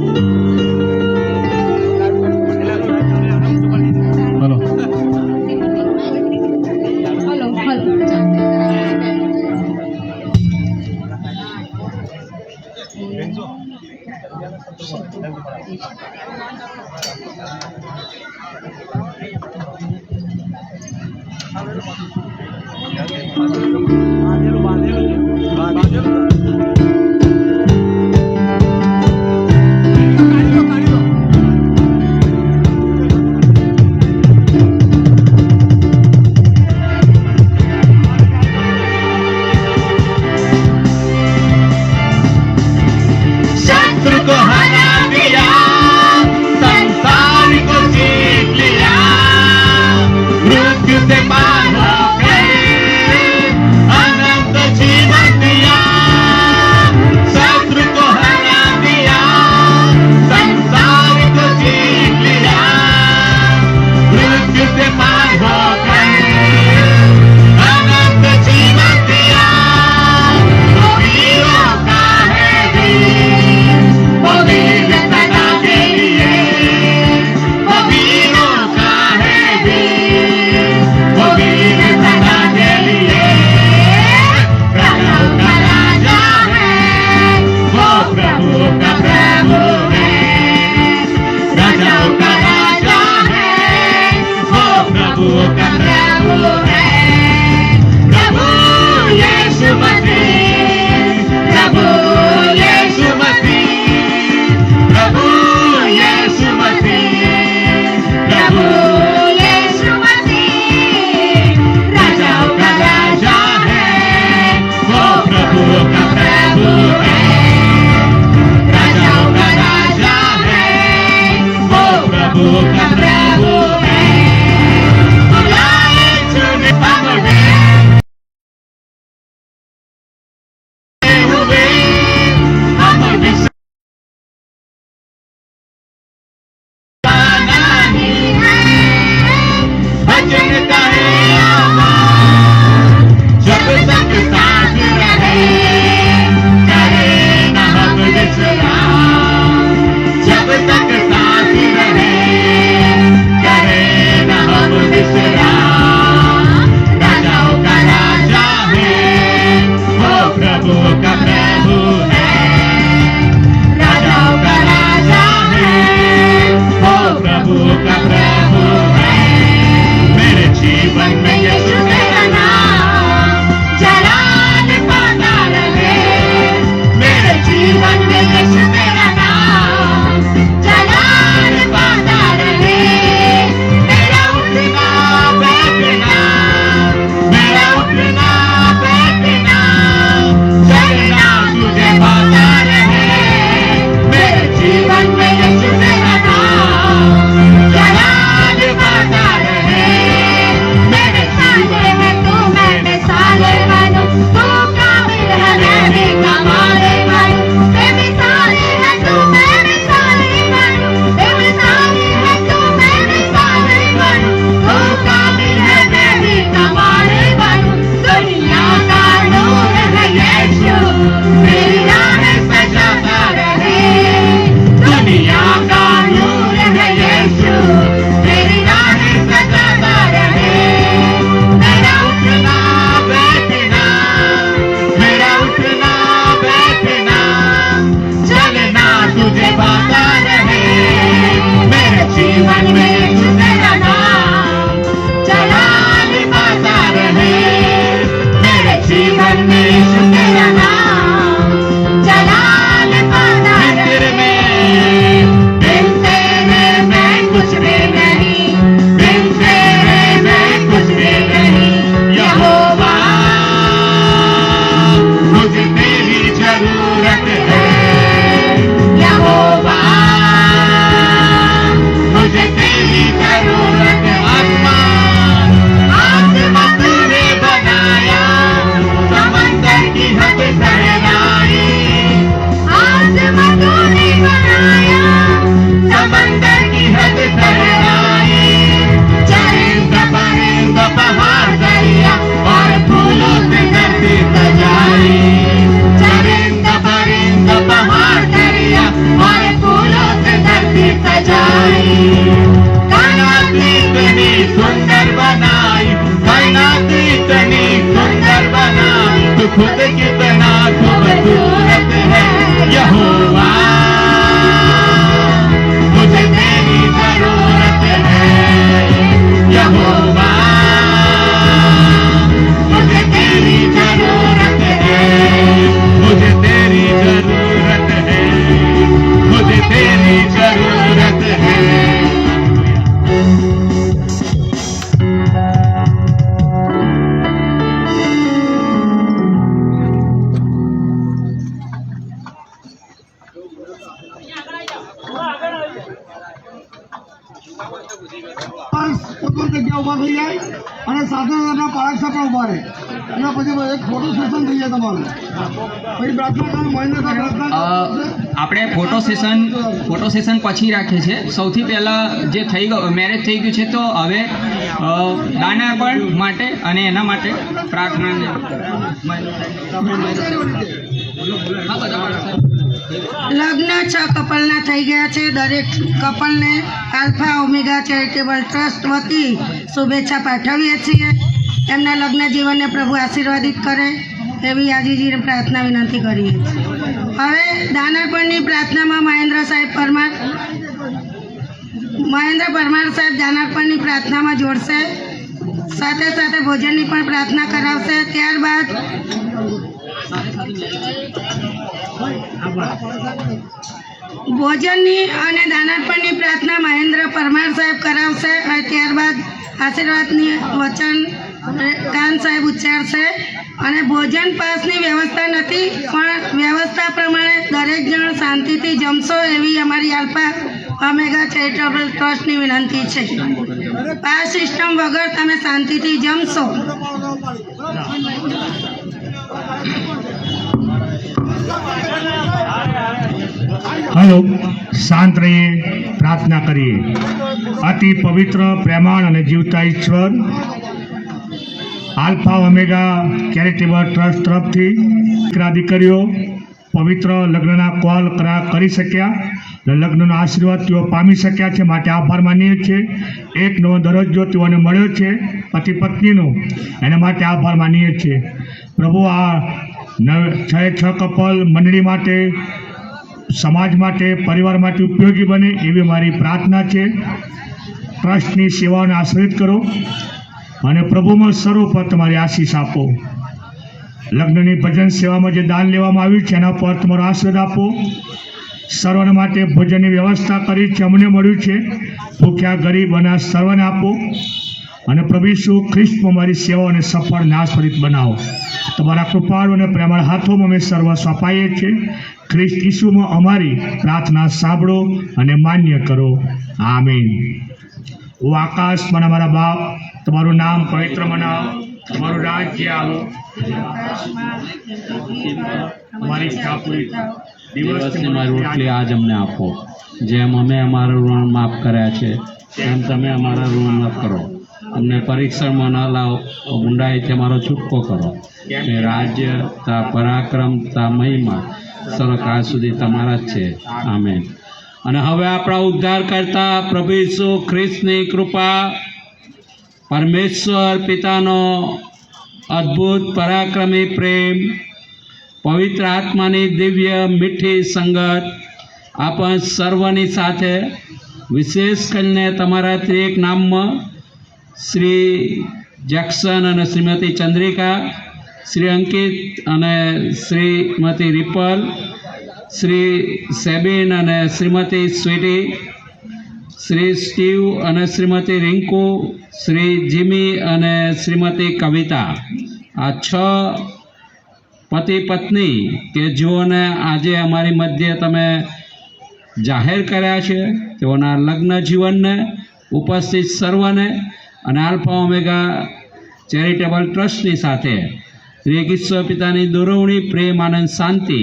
Speaker 8: खुद कितना खूबसूरत है यहोवा, मुझे तेरी जरूरत है यहोवा, मुझे तेरी जरूरत है, मुझे तेरी जरूरत है, मुझे तेरी जरूरत है।
Speaker 4: જગ્યા ઉભા થઈ જાય અને સાથે સાથે પારક્ષા પણ ઉભા રહે એટલે પછી એક ફોટો સેશન થઈ જાય તમારું પછી પ્રાર્થના મહેન્દ્ર
Speaker 2: આપણે ફોટો સેશન પછી રાખીએ છીએ. સૌથી પહેલાં જે થઈ ગયું મેરેજ થઈ ગયું છે તો હવે દાનાર્પણ માટે અને એના માટે પ્રાર્થના
Speaker 6: લગ્ન 6 કપલના થઈ ગયા છે. દરેક કપલને આલ્ફા ઓમેગા ચેરિટેબલ ટ્રસ્ટ વતી શુભેચ્છા પાઠવીએ છીએ. એમના લગ્ન જીવનને પ્રભુ આશીર્વાદિત કરે એવી આજીજીને પ્રાર્થના વિનંતી કરીએ છીએ. હવે દાનાર્પણની પ્રાર્થનામાં મહેન્દ્ર પરમાર સાહેબ દાનાર્પણની પ્રાર્થનામાં જોડશે. સાથે સાથે ભોજનની પણ પ્રાર્થના કરાવશે. ત્યારબાદ ભોજનની અને દાનાર્પણની પ્રાર્થના મહેન્દ્ર પરમાર સાહેબ કરાવશે અને ત્યારબાદ આશીર્વાદની વચન કાન સાહેબ ઉચ્ચારશે. અને ભોજન પાસની વ્યવસ્થા નથી, પણ વ્યવસ્થા પ્રમાણે દરેક જણ શાંતિથી જમશો એવી અમારી આલ્ફા ઓમેગા ચેરિટેબલ ટ્રસ્ટની વિનંતી છે. પાસ સિસ્ટમ વગર તમે શાંતિથી જમશો.
Speaker 8: હલો, શાંત રહીએ, પ્રાર્થના કરીએ. અતિ પવિત્ર, પ્રેમાળ અને જીવતા ઈશ્વર, આલ્ફા ઓમેગા ચેરિટેબલ ટ્રસ્ટ તરફથી દીકરીઓ પવિત્ર લગ્નના કોલ કરી શક્યા, લગ્નનો આશીર્વાદ તેઓ પામી શક્યા છે, માટે આભાર માનીએ છીએ. એક નવો દરજ્જો તેઓને મળ્યો છે પતિ પત્નીનો, એના માટે આભાર માનીએ છીએ. પ્રભુ, આ 6 કપલ મંડળી માટે, સમાજ માટે, પરિવાર માટે ઉપયોગી બને એવી મારી પ્રાર્થના છે. ટ્રસ્ટની સેવાઓને આશ્રિત કરો અને પ્રભુમાં સર્વ પર તમારી આશીષ આપો. લગ્નની ભજન સેવામાં જે દાન લેવામાં આવ્યું છે એના પર તમારો આશીર્વાદ આપો. સર્વને માટે ભોજનની વ્યવસ્થા કરી છે, અમને મળ્યું છે. ભૂખ્યા ગરીબ અને સર્વને આપો અને પ્રભુ ઈસુ ખ્રિસ્તમાં મારી સેવાઓને સફળ નાશફરિત બનાવો. તમારા કૃપાળુ અને પ્રેમાળ હાથોમાં અમે સર્વ સોંપાઈએ છીએ. ખ્રિસ્ત ઈસુમાં અમારી પ્રાર્થના સાંભળો અને માન્ય કરો. આમીન. ઓ આકાશમાં અમારા બાપ, તમારું નામ પવિત્ર મનાવો, તમારું રાજ્ય આવો, અમારી ઈચ્છા પૂરી
Speaker 1: દિવસની મારી રોટલી આજ અમને આપો. જેમ અમે અમારું ઋણ માફ કર્યા છે તેમ તમે અમારા ઋણ માફ કરો. અમને પરીક્ષણમાં ન લાવો, ઊંડાઈથી અમારો છૂટકો કરો. એ રાજ્ય, તા પરાક્રમ, તા મહિમા સર્વકાળ સુધી તમારા જ છે. આમેન. અને હવે આપણા ઉદ્ધાર કરતા પ્રભુ ઈસુ ખ્રિસ્તની કૃપા, પરમેશ્વર પિતાનો અદ્ભુત પરાક્રમી પ્રેમ, પવિત્ર આત્માની દિવ્ય મીઠી સંગત આપણ સર્વની સાથે, વિશેષ કરીને તમારા ત્રિએક નામમાં શ્રી જેક્સન અને શ્રીમતી ચંદ્રિકા શ્રી અંકિત અને શ્રીમતી રિપલ, શ્રી સેબિન અને શ્રીમતી સ્વીટી, શ્રી સ્ટીવ અને શ્રીમતી રિંકુ, શ્રી જીમી અને શ્રીમતી કવિતા, આ 6 પતિ પત્ની કે જેઓને આજે અમારી મધ્યે તમે જાહેર કર્યા છે, તેઓના લગ્ન જીવનને, ઉપસ્થિત સર્વને અને આલ્ફા ઓમેગા ચેરિટેબલ ટ્રસ્ટની સાથે શ્રી ઈશ્વર પિતાની દોરવણી, પ્રેમ, આનંદ, શાંતિ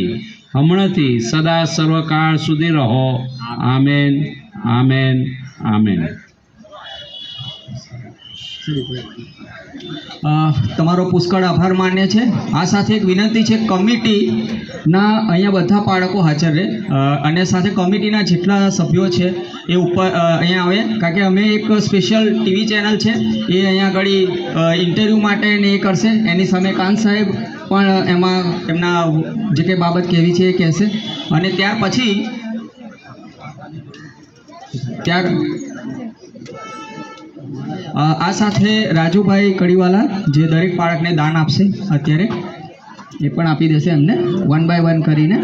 Speaker 1: હમણાંથી સદા સર્વકાળ સુધી રહો. Amen, amen, amen.
Speaker 2: તમારો પુષ્કળ આભાર માન્ય છે. આ સાથે એક વિનંતી છે, કમિટીના અહીંયા બધા બાળકો હાજર રહે અને સાથે કમિટીના જેટલા સભ્યો છે એ ઉપર અહીંયા આવે, કારણ કે અમે એક સ્પેશિયલ ટીવી ચેનલ છે એ અહીંયા આગળ ઇન્ટરવ્યૂ માટે ને એ કરશે. એની સામે કાન સાહેબ પણ એમાં એમના જે કંઈ બાબત કહેવી છે એ કહેશે. અને ત્યાર પછી આ સાથે રાજુભાઈ કડીવાલા જે દરેક બાળકને દાન આપશે અત્યારે એ પણ આપી દેશે એમને 1 by 1 કરીને.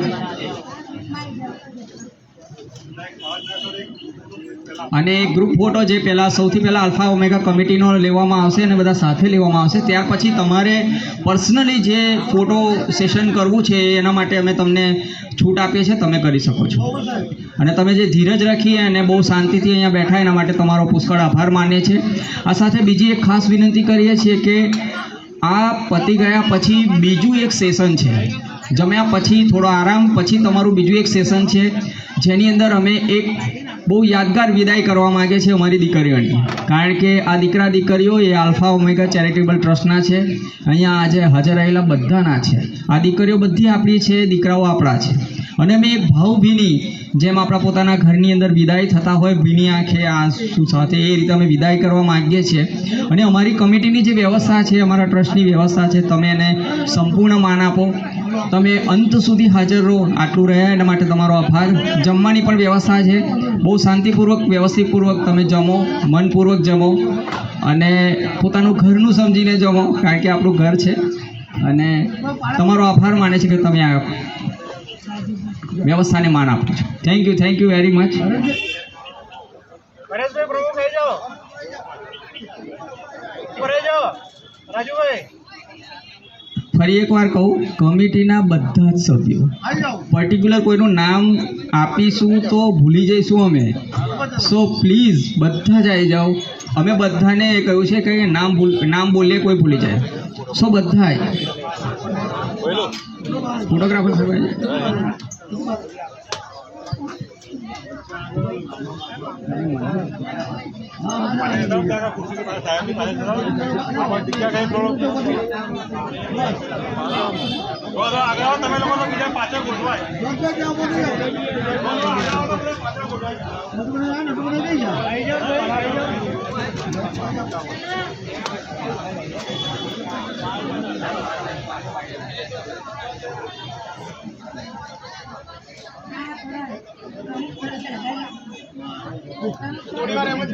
Speaker 2: અને ગ્રુપ ફોટો જે સૌથી પહેલાં આલ્ફા ઓમેગા કમિટીનો લેવામાં આવશે અને બધા સાથે લેવામાં આવશે. ત્યાર પછી તમારે પર્સનલી જે ફોટો સેશન કરવું છે એના માટે અમે તમને છૂટ આપીએ છીએ, તમે કરી શકો છો. અને તમે જે ધીરજ રાખી અને બહુ શાંતિથી અહીંયા બેઠા એના માટે તમારો પુષ્કળ આભાર માનીએ છીએ. આ સાથે બીજી એક ખાસ વિનંતી કરીએ છીએ કે આ પતી ગયા પછી બીજું એક સેશન છે, જમ્યા પછી થોડો આરામ પછી તમારું બીજું એક સેશન છે, જેની અંદર અમે એક બહુ યાદગાર વિદાય કરવા માગીએ છીએ અમારી દીકરીઓની. કારણ કે આ દીકરા દીકરીઓ એ આલ્ફા ઓમેગા ચેરિટેબલ ટ્રસ્ટના છે, અહીંયા આજે હાજર રહેલા બધાના છે. આ દીકરીઓ બધી આપણી છે, દીકરાઓ આપણા છે. અને અમે એક ભાવભીની જેમ આપણા પોતાના ઘરની અંદર વિદાય થતા હોય ભીની આંખે આંસુ સાથે, એ રીતે અમે વિદાય કરવા માગીએ છીએ. અને અમારી કમિટીની જે વ્યવસ્થા છે, અમારા ટ્રસ્ટની વ્યવસ્થા છે, તમે એને સંપૂર્ણ માન આપો, તમે અંત સુધી હાજર રહો. આટલું રહ્યા એના માટે તમારો આભાર. જમવાની પણ વ્યવસ્થા છે, બહુ શાંતિપૂર્વક વ્યવસ્થિતપૂર્વક તમે જમો, મનપૂર્વક જમો અને પોતાનું ઘરનું સમજીને જમો, કારણ કે આપણું ઘર છે. અને તમારો આભાર માને છે કે તમે આ વ્યવસ્થાને માન આપો છો. Thank you very much.
Speaker 5: Pareshbhai પ્રમુખ થઈ જાઓ, રાજુભાઈ.
Speaker 2: ફરી એકવાર કહું, કમિટીના બધા જ સભ્યો, પર્ટિક્યુલર કોઈનું નામ આપીશું તો ભૂલી જઈશું અમે, સો પ્લીઝ બધા જ આવી જાઓ. અમે બધાને એ કહ્યું છે કે નામ બોલીએ કોઈ ભૂલી જાય, સો બધા ફોટોગ્રાફર
Speaker 5: તમે લોકો બીજા પાછળ ગોઠવાય. થોડી વાર એમ જ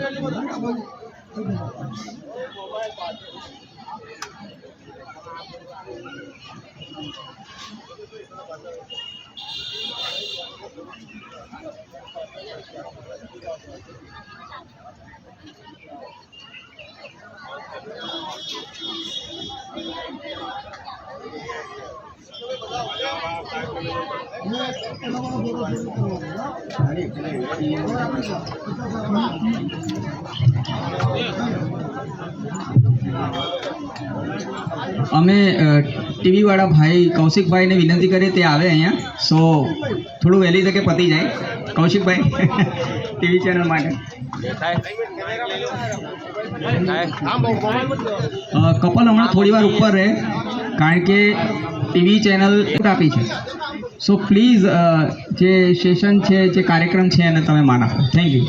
Speaker 2: અમે ટીવીવાળા ભાઈ કૌશિકભાઈને વિનંતી કરીએ તે આવે અહીંયા, સો થોડું વહેલી તકે પતી જાય. કૌશિકભાઈ ટીવી ચેનલ માટે કપલ હમણાં થોડી વાર ઉપર રહે, કારણ કે ટીવી ચેનલ આપી છે. સો પ્લીઝ જે સેશન છે, જે કાર્યક્રમ છે એને તમે માન આપો. Thank you.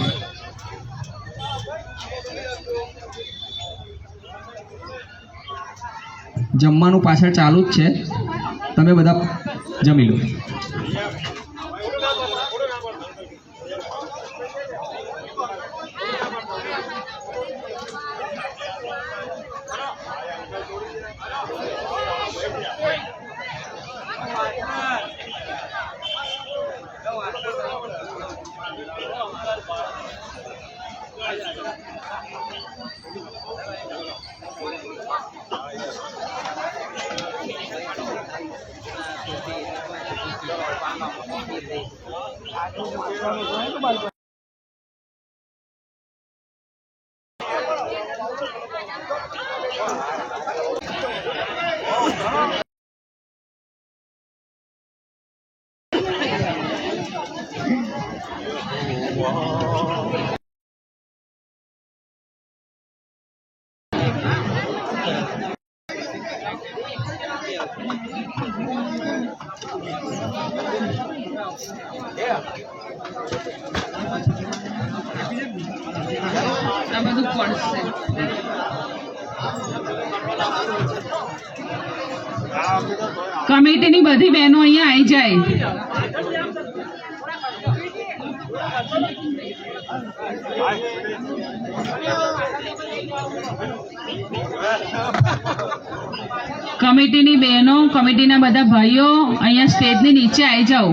Speaker 2: જમવાનું પાછળ ચાલુ જ છે, તમે બધા જમી લો.
Speaker 9: કમિટીની બધી બહેનો અહીંયા આવી જાય. કમિટીની બહેનો, કમિટીના બધા ભાઈઓ અહીંયા સ્ટેજની નીચે આવી જાઓ.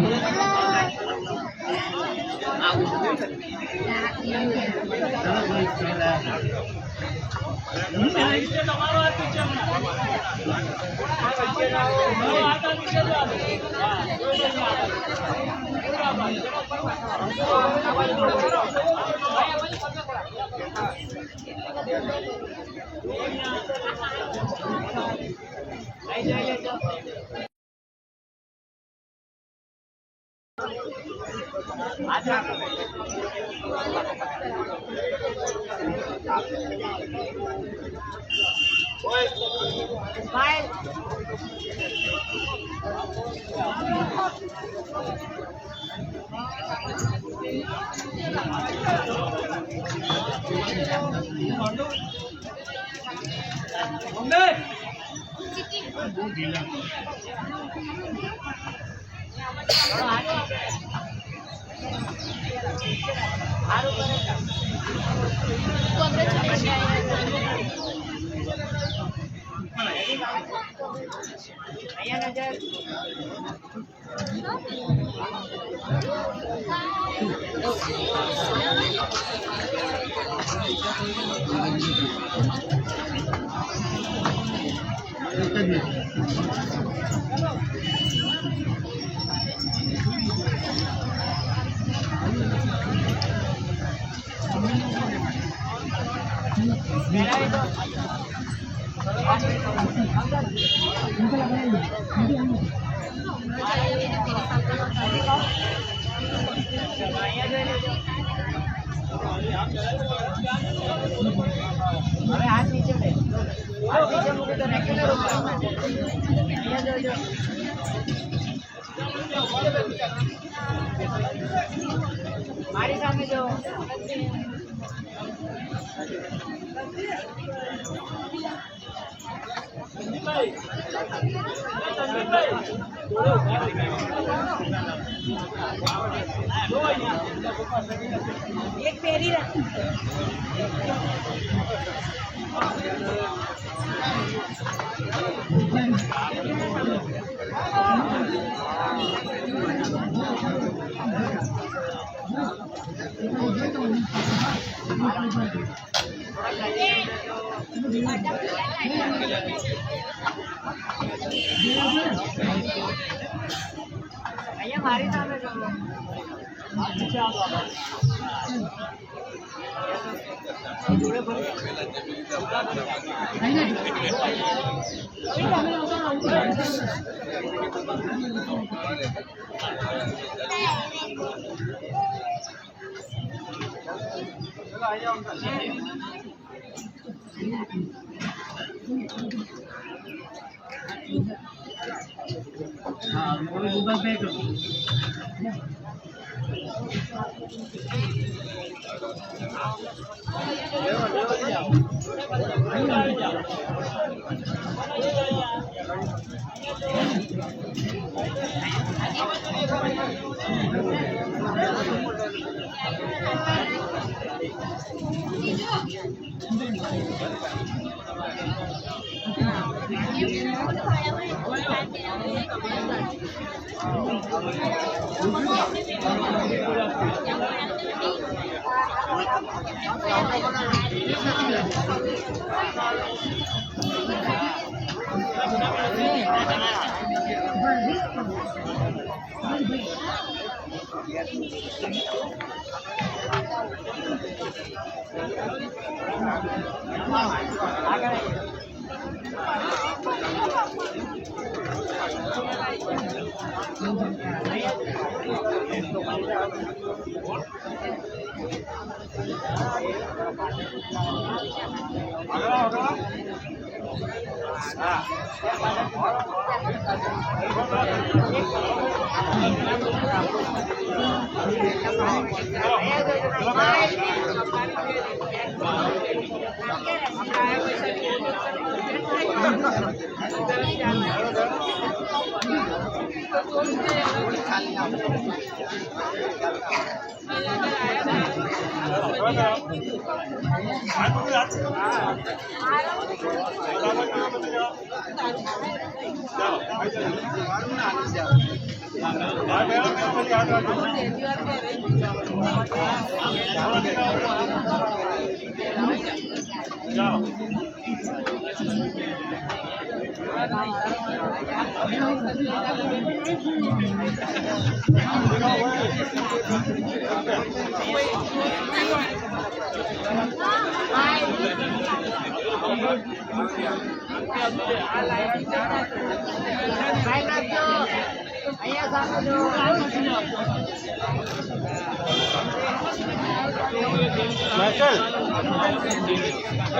Speaker 7: માઇકલ,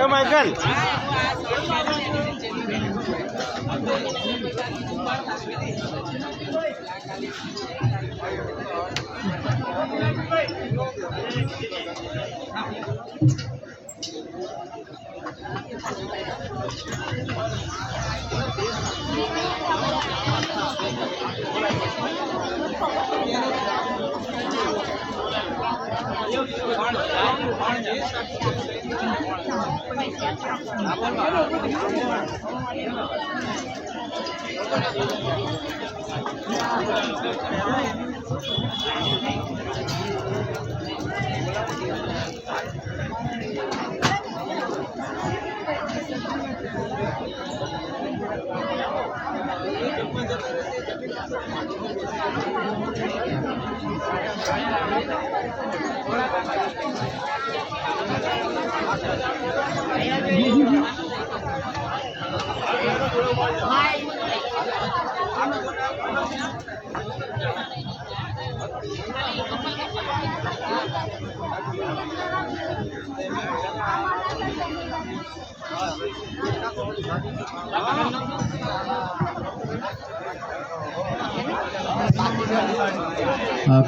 Speaker 7: એ માઇકલ,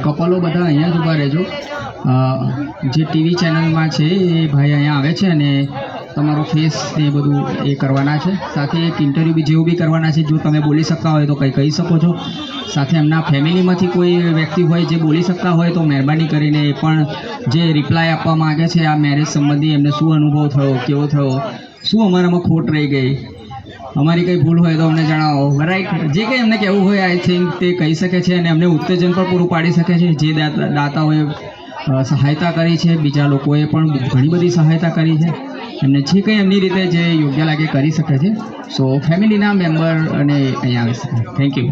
Speaker 2: કપલો બધા અહીંયા જ ઊભા રહેજો. જે ટીવી ચેનલમાં છે એ ભાઈ અહીંયા આવે છે અને તમારો ફેસ ને એ બધું એ કરવાના છે. સાથે એક ઇન્ટરવ્યૂ બી જેવું બી કરવાના છે. જો તમે બોલી શકતા હોય તો કંઈ કહી શકો છો. સાથે એમના ફેમિલીમાંથી કોઈ વ્યક્તિ હોય જે બોલી શકતા હોય તો મહેરબાની કરીને એ પણ જે રિપ્લાય આપવા માગે છે આ મેરેજ સંબંધી, એમને શું અનુભવ થયો, કેવો થયો, શું અમારામાં ખોટ રહી ગઈ, અમારી કંઈ ભૂલ હોય તો અમને જણાવો. રાઈટ, જે કંઈ એમને કહેવું હોય આઈ થિંક તે કહી શકે છે અને એમને ઉત્તેજન પણ પૂરું પાડી શકે છે. જે દાતાઓએ સહાયતા કરી છે, બીજા લોકોએ પણ ઘણી બધી સહાયતા કરી છે. એમને જે કંઈ એમની રીતે જે યોગ્ય લાગે કરી શકે છે. સો ફેમિલીના મેમ્બર અને અહીંયા આવી શકે. Thank you.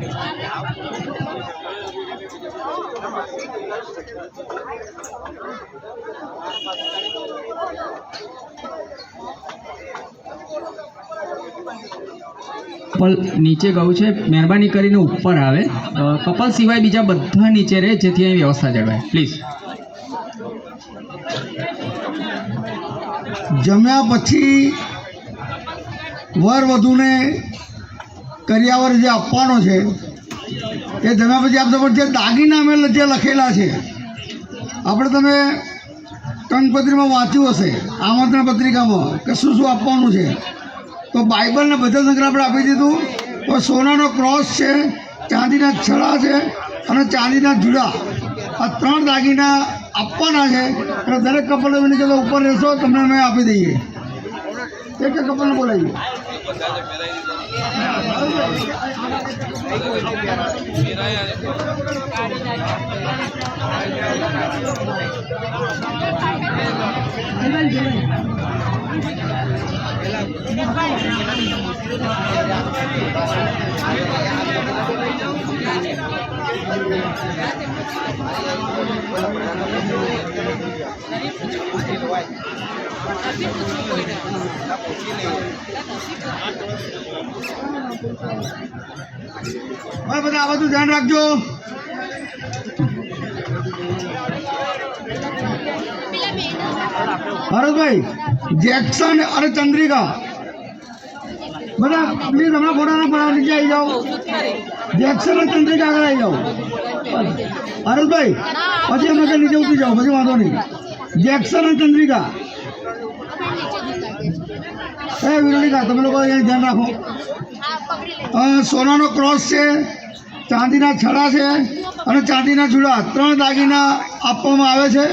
Speaker 2: કપલ નીચે ગયું છે, મહેરબાની કરીને ઉપર આવે. કપલ સિવાય બીજા બધા નીચે રહે જેથી અહીં વ્યવસ્થા જળવાય. પ્લીઝ.
Speaker 4: જમ્યા પછી વર વધુને કરિયાવર જે આપવાનો છે એ જમ્યા પછી આપતો, પણ જે દાગીના અમે જે લખેલા છે આપણે તમે કંકપત્રીમાં વાંચ્યું હશે, આમંત્રણ પત્રિકામાં કે શું શું આપવાનું છે. તો બાઇબલને ભજન સંગ્રહ આપણે આપી દીધું. તો સોનાનો ક્રોસ છે, ચાંદીના છડા છે અને ચાંદીના જુડા, આ 3 દાગીના આપવાના છે. અને દરેક કપલ નીચે ઉપર રહેશો તમને અમે આપી દઈએ. એક કપલને બોલાવીએ. હવે બધા આ બધું ધ્યાન રાખજો. ભરતભાઈ, જેક્સન અને ચંદ્રિકા બધા પ્લીઝ હમણાં ફોટાના પણ નીચે આવી જાઓ. જેક્સન અને ચંદ્રિકા આગળ આવી જાઓ. ભરતભાઈ, પછી અમે નીચે ઉતરી જાઓ, પછી વાંધો નહીં. જેક્સન અને ચંદ્રિકા. એ વિરોનિકા, તમે લોકો અહીંયા ધ્યાન રાખો. સોનાનો ક્રોસ છે, ચાંદીના છડા છે અને ચાંદીના ચૂડા, 3 દાગીના આપવામાં આવે છે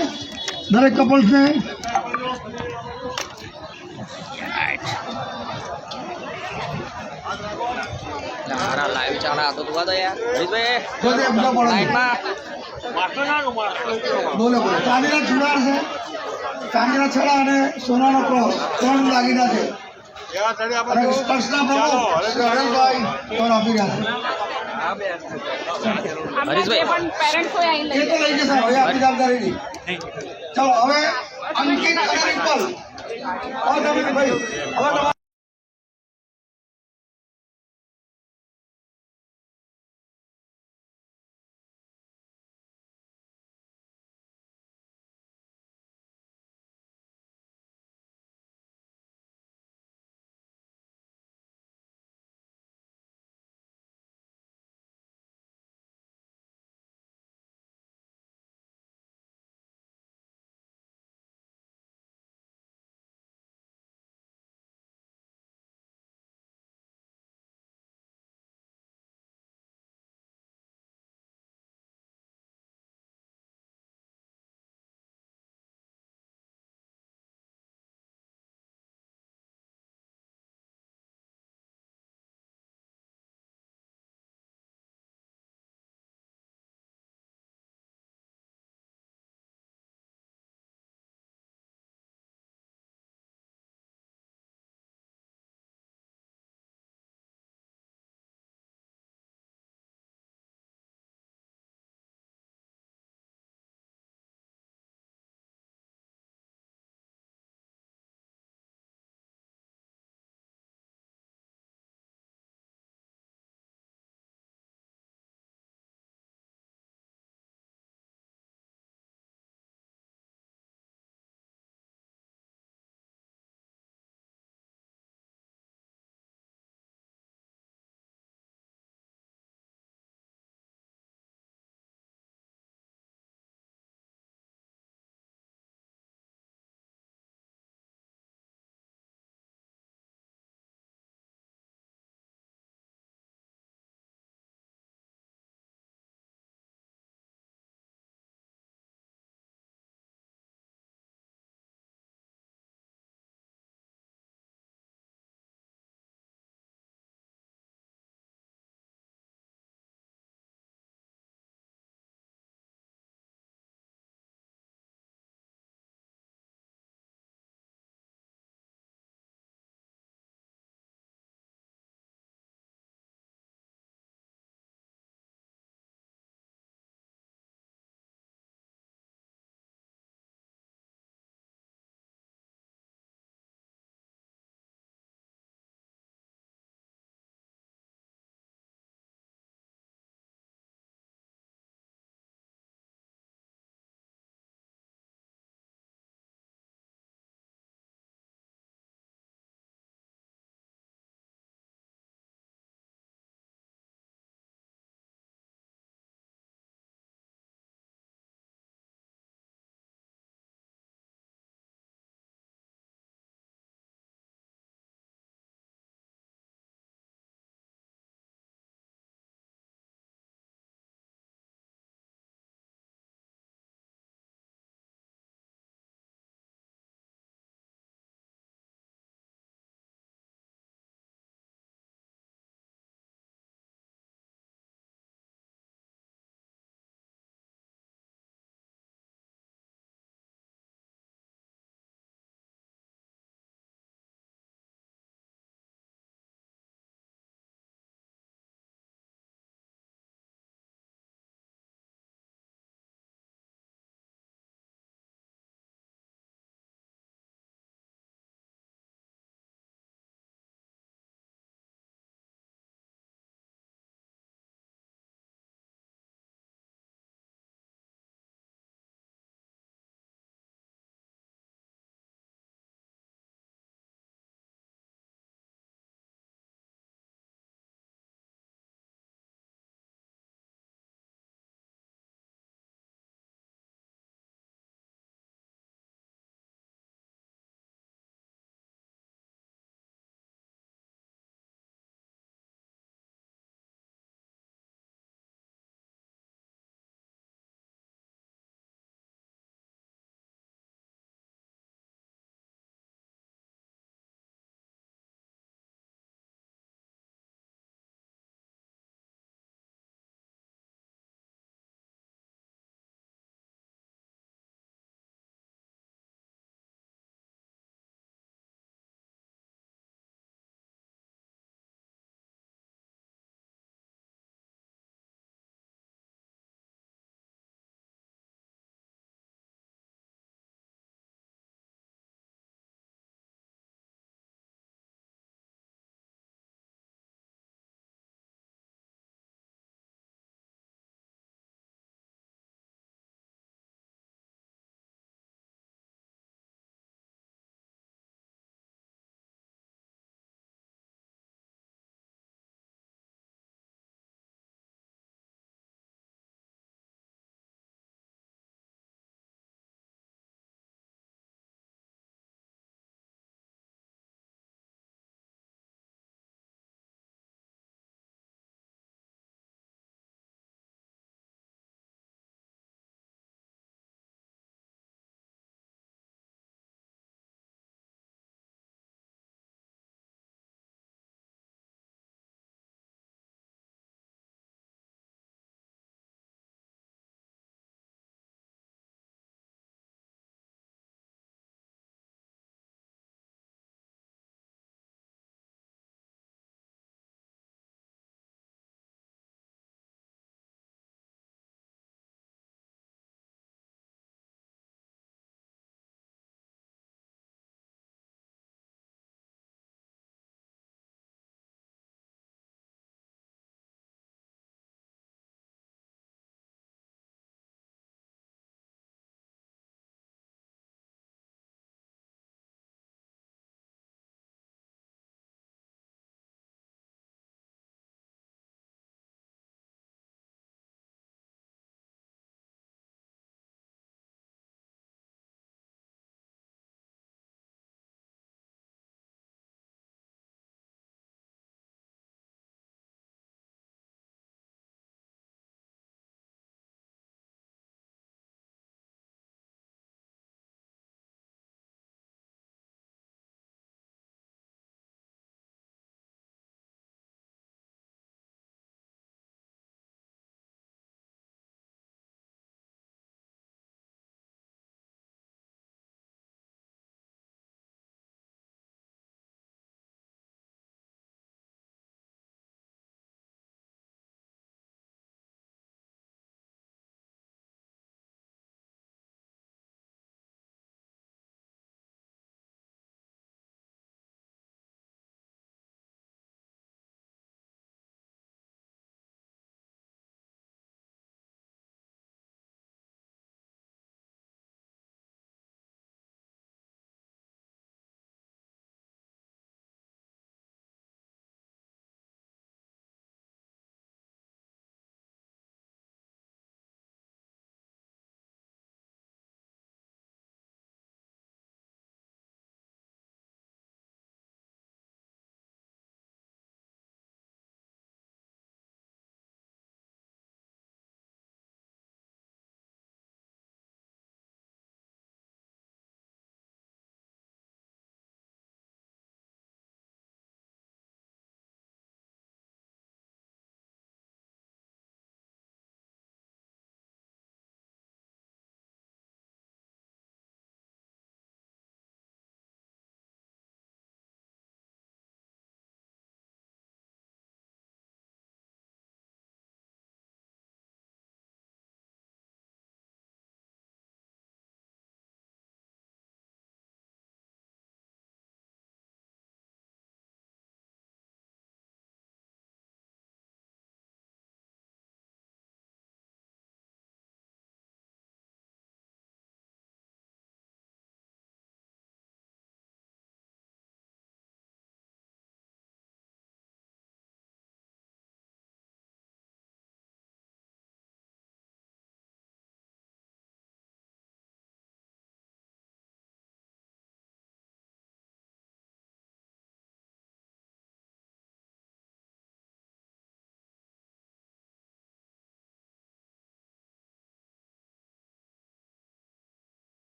Speaker 4: દરેક કપલ્સને. બોલો બોલો. ચાંદીના ચૂડા છે, ચાંદીના છડા અને સોનાનો ક્રોસ, 3 દાગીના છે. અને સ્પર્શના પ્રમુખ હરેશભાઈ પણ આપી રહ્યા છે. એ તો લઈ જશે, હવે આપણી જવાબદારી નહીં. ચાલો હવે અંકિત અને રિપલ. હવે તમે ભાઈ, હવે